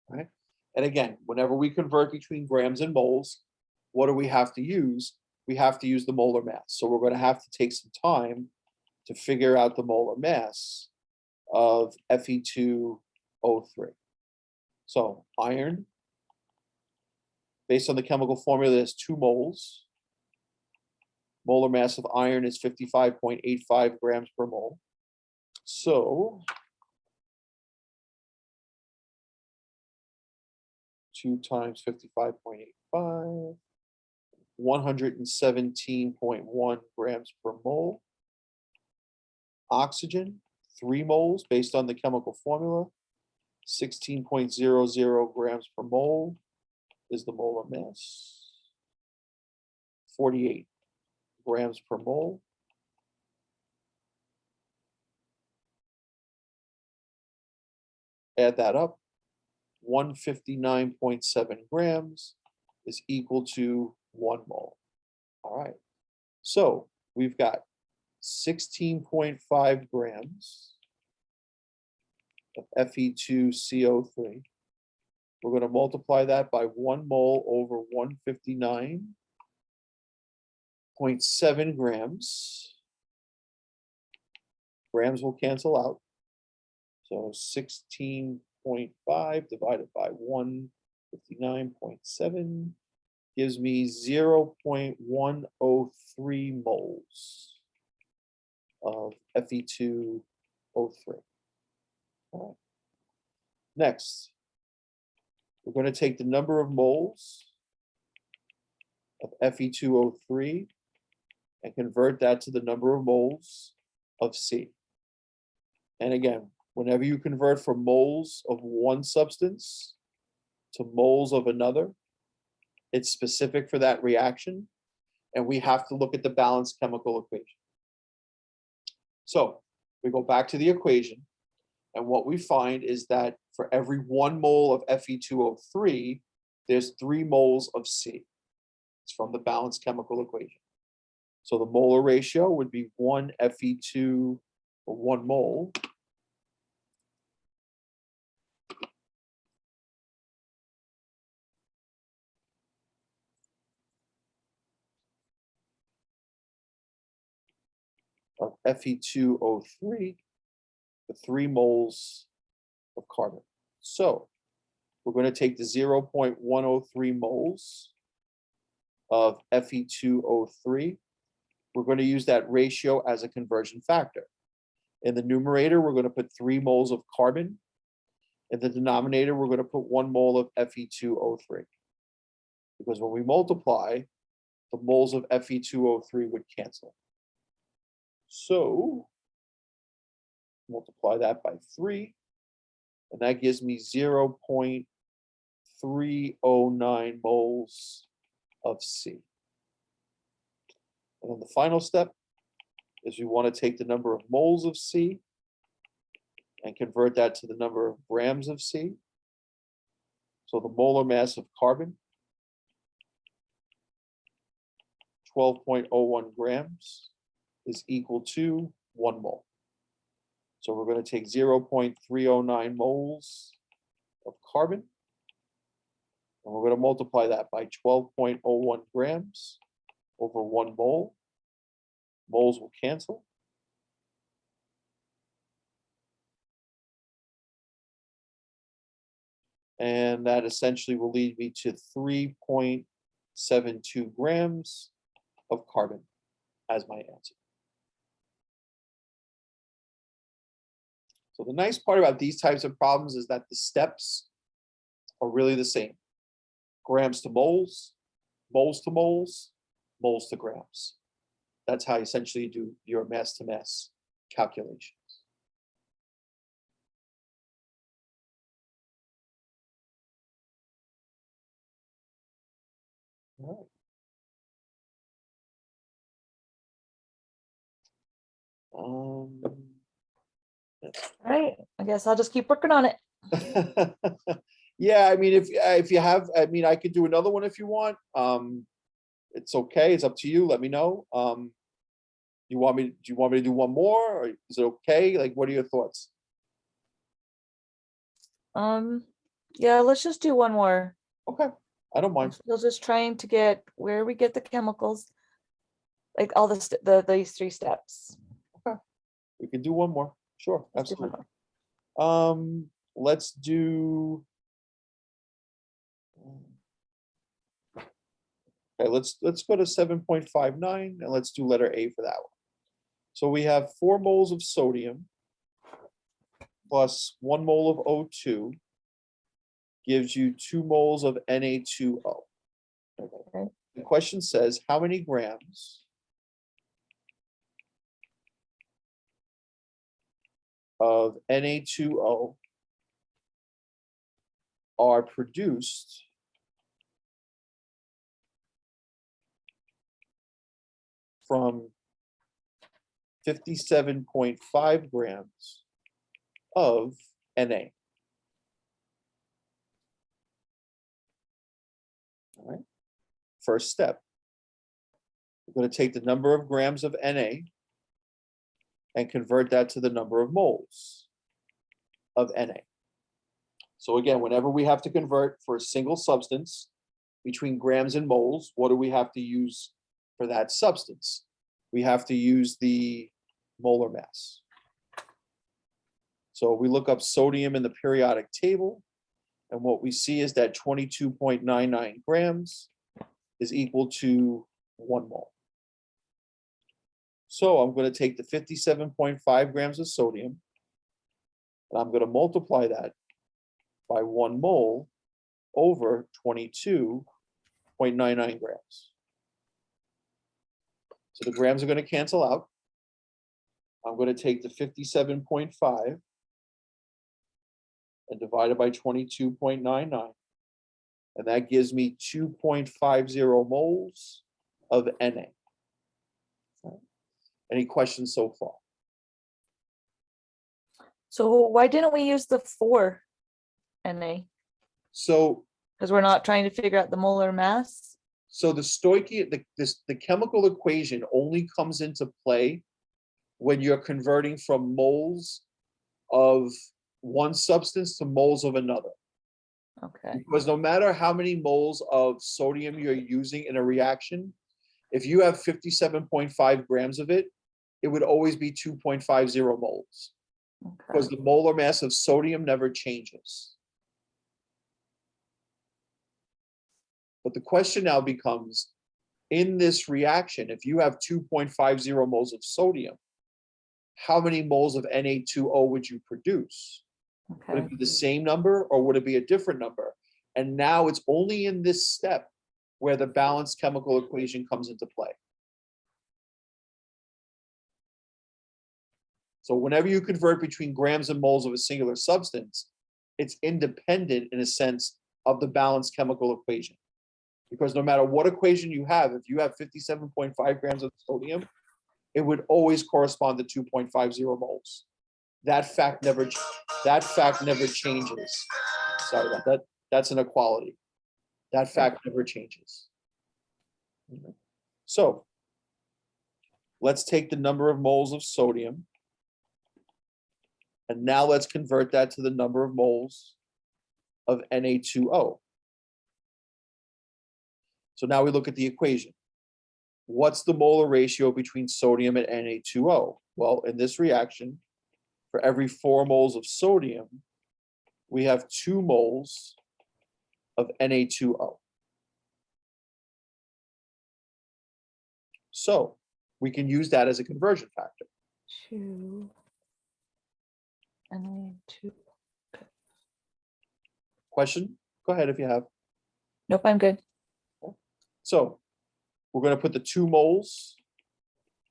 Right? And again, whenever we convert between grams and moles, what do we have to use? We have to use the molar mass. So we're going to have to take some time to figure out the molar mass of Fe2O3. So iron, based on the chemical formula, is 2 moles. Molar mass of iron is 55.85 grams per mole. So 2 times 55.85, 117.1 grams per mole. Oxygen, 3 moles based on the chemical formula, 16.00 grams per mole is the molar mass. 48 grams per mole. Add that up. 159.7 grams is equal to 1 mole. All right. So we've got 16.5 grams of Fe2CO3. We're going to multiply that by 1 mole over 159.7 grams. Grams will cancel out. So 16.5 divided by 159.7 gives me 0.103 moles of Fe2O3. All right. Next, we're going to take the number of moles of Fe2O3 and convert that to the number of moles of C. And again, whenever you convert from moles of one substance to moles of another, it's specific for that reaction, and we have to look at the balanced chemical equation. So we go back to the equation, and what we find is that for every 1 mole of Fe2O3, there's 3 moles of C. It's from the balanced chemical equation. So the molar ratio would be 1 Fe2 or 1 mole of Fe2O3 for 3 moles of carbon. So we're going to take the 0.103 moles of Fe2O3. We're going to use that ratio as a conversion factor. In the numerator, we're going to put 3 moles of carbon. In the denominator, we're going to put 1 mole of Fe2O3. Because when we multiply, the moles of Fe2O3 would cancel. So multiply that by 3, and that gives me 0.309 moles of C. And then the final step is we want to take the number of moles of C and convert that to the number of grams of C. So the molar mass of carbon, 12.01 grams, is equal to 1 mole. So we're going to take 0.309 moles of carbon And we're going to multiply that by 12.01 grams over 1 mole. Moles will cancel. And that essentially will lead me to 3.72 grams of carbon as my answer. So the nice part about these types of problems is that the steps are really the same. Grams to moles, moles to moles, moles to grams. That's how essentially you do your mass to mass calculations. All right. All right, I guess I'll just keep working on it. Yeah, I mean, if you have, I mean, I could do another one if you want. It's okay. It's up to you. Let me know. Do you want me to do one more, or is it okay? Like, what are your thoughts? Yeah, let's just do one more. Okay, I don't I'm mind. still just trying to get where we get the chemicals, like all these 3 steps. We can do one more. Sure, Let's do one absolutely. more. Let's do. Okay, let's go to 7.59 and let's do letter A for that one. So we have 4 moles of sodium plus 1 mole of O2 gives you 2 moles of Na2O. Okay. The question says, how many grams of Na2O are produced from 57.5 grams of Na? All right. First step, we're going to take the number of grams of Na and convert that to the number of moles of Na. So again, whenever we have to convert for a single substance between grams and moles, what do we have to use for that substance? We have to use the molar mass. So we look up sodium in the periodic table, and what we see is that 22.99 grams is equal to 1 mole. So I'm going to take the 57.5 grams of sodium, and I'm going to multiply that by 1 mole over 22.99 grams. So the grams are going to cancel out. I'm going to take the 57.5 and divide it by 22.99. And that gives me 2.50 moles of Na. Any questions so far? So why didn't we use the 4 Na? So Because we're not trying to figure out the molar mass. So the chemical equation only comes into play when you're converting from moles of one substance to moles of another. Okay. Because no matter how many moles of sodium you're using in a reaction, if you have 57.5 grams of it, it would always be 2.50 moles. Because Okay. the molar mass of sodium never changes. But the question now becomes, in this reaction, if you have 2.50 moles of sodium, how many moles of Na2O would you produce? Would it Okay. be the same number or would it be a different number? And now it's only in this step where the balanced chemical equation comes into play. So whenever you convert between grams and moles of a singular substance, it's independent in a sense of the balanced chemical equation. Because no matter what equation you have, if you have 57.5 grams of sodium, it would always correspond to 2.50 moles. That fact never changes. Sorry about that. That's an equality. That fact never changes. So let's take the number of moles of sodium, and now let's convert that to the number of moles of Na2O. So now we look at the equation. What's the molar ratio between sodium and Na2O? Well, in this reaction, for every 4 moles of sodium, we have 2 moles of Na2O. So we can use that as a conversion factor. 2 Na2. Question? Go ahead if you have. Nope, I'm good. So we're going to put the 2 moles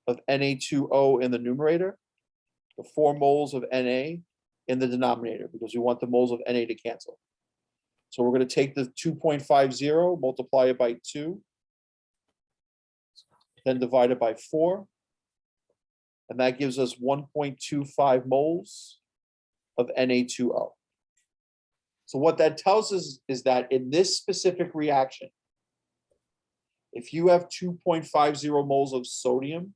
of Na2O in the numerator, the 4 moles of Na in the denominator, because we want the moles of Na to cancel. So we're going to take the 2.50, multiply it by 2, then divide it by 4, and that gives us 1.25 moles of Na2O. So what that tells us is that in this specific reaction, if you have 2.50 moles of sodium,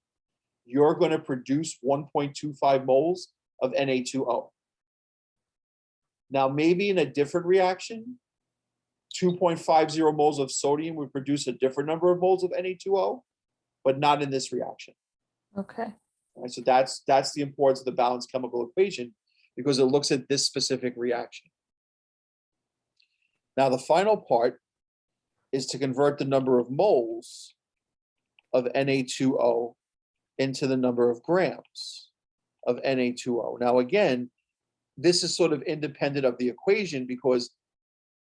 you're going to produce 1.25 moles of Na2O. Now, maybe in a different reaction, 2.50 moles of sodium would produce a different number of moles of Na2O, but not in this reaction. Okay. All right, so that's the importance of the balanced chemical equation, because it looks at this specific reaction. Now, the final part is to convert the number of moles of Na2O into the number of grams of Na2O. Now, again, this is sort of independent of the equation, because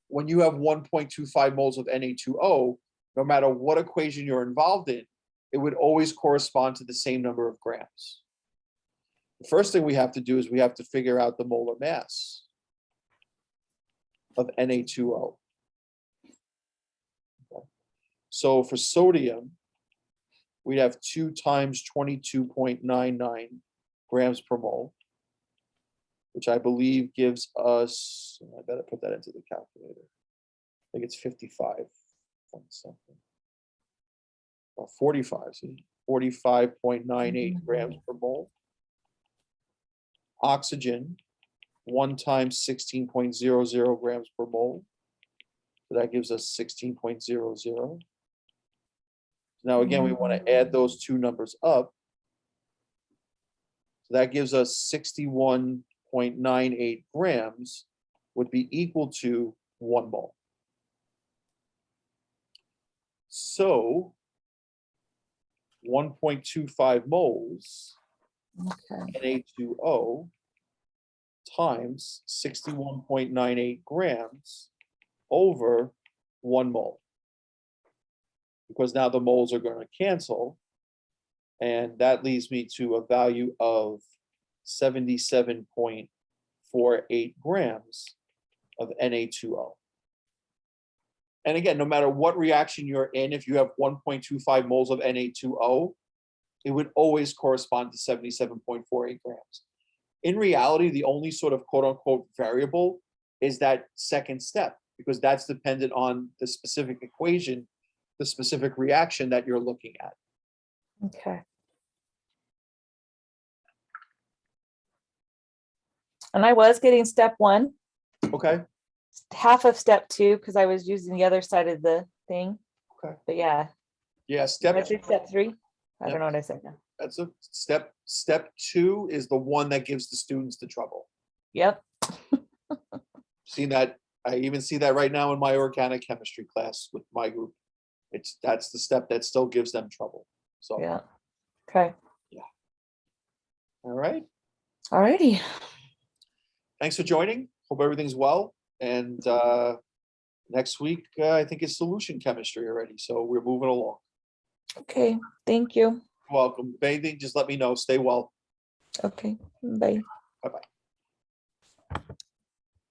when you have 1.25 moles of Na2O, no matter what equation you're involved in, it would always correspond to the same number of grams. The first thing we have to do is we have to figure out the molar mass of Na2O. Okay. So for sodium, we'd have 2 times 22.99 grams per mole, which I believe gives us, I better put that into the calculator. I think it's 55 point something. 45, so 45.98 grams per mole. Oxygen, 1 times 16.00 grams per mole. So that gives us 16.00. Now, again, we want to add those two numbers up. So that gives us 61.98 grams would be equal to 1 mole. So 1.25 moles Na2O times 61.98 grams over 1 mole. Because now the moles are going to cancel, and that leads me to a value of 77.48 grams of Na2O. And again, no matter what reaction you're in, if you have 1.25 moles of Na2O, it would always correspond to 77.48 grams. In reality, the only sort of quote unquote variable is that second step, because that's dependent on the specific equation, the specific reaction that you're looking at. Okay. And I was getting step 1. Okay. Half of step 2, because I was using the other side of the thing. Okay. But yeah. Yeah, Did I say step 3? I don't know what I said now. That's a step. Step 2 is the one that gives the students the trouble. Yep. Seen that. I even see that right now in my organic chemistry class with my group. That's the step that still gives them trouble. So Yeah. Okay. All right. All righty. Thanks for joining. Hope everything's well. And next week, I think it's solution chemistry already. So we're moving along. Okay. Thank you. Welcome. If anything, just let me know. Stay well. Okay. Bye. Bye-bye.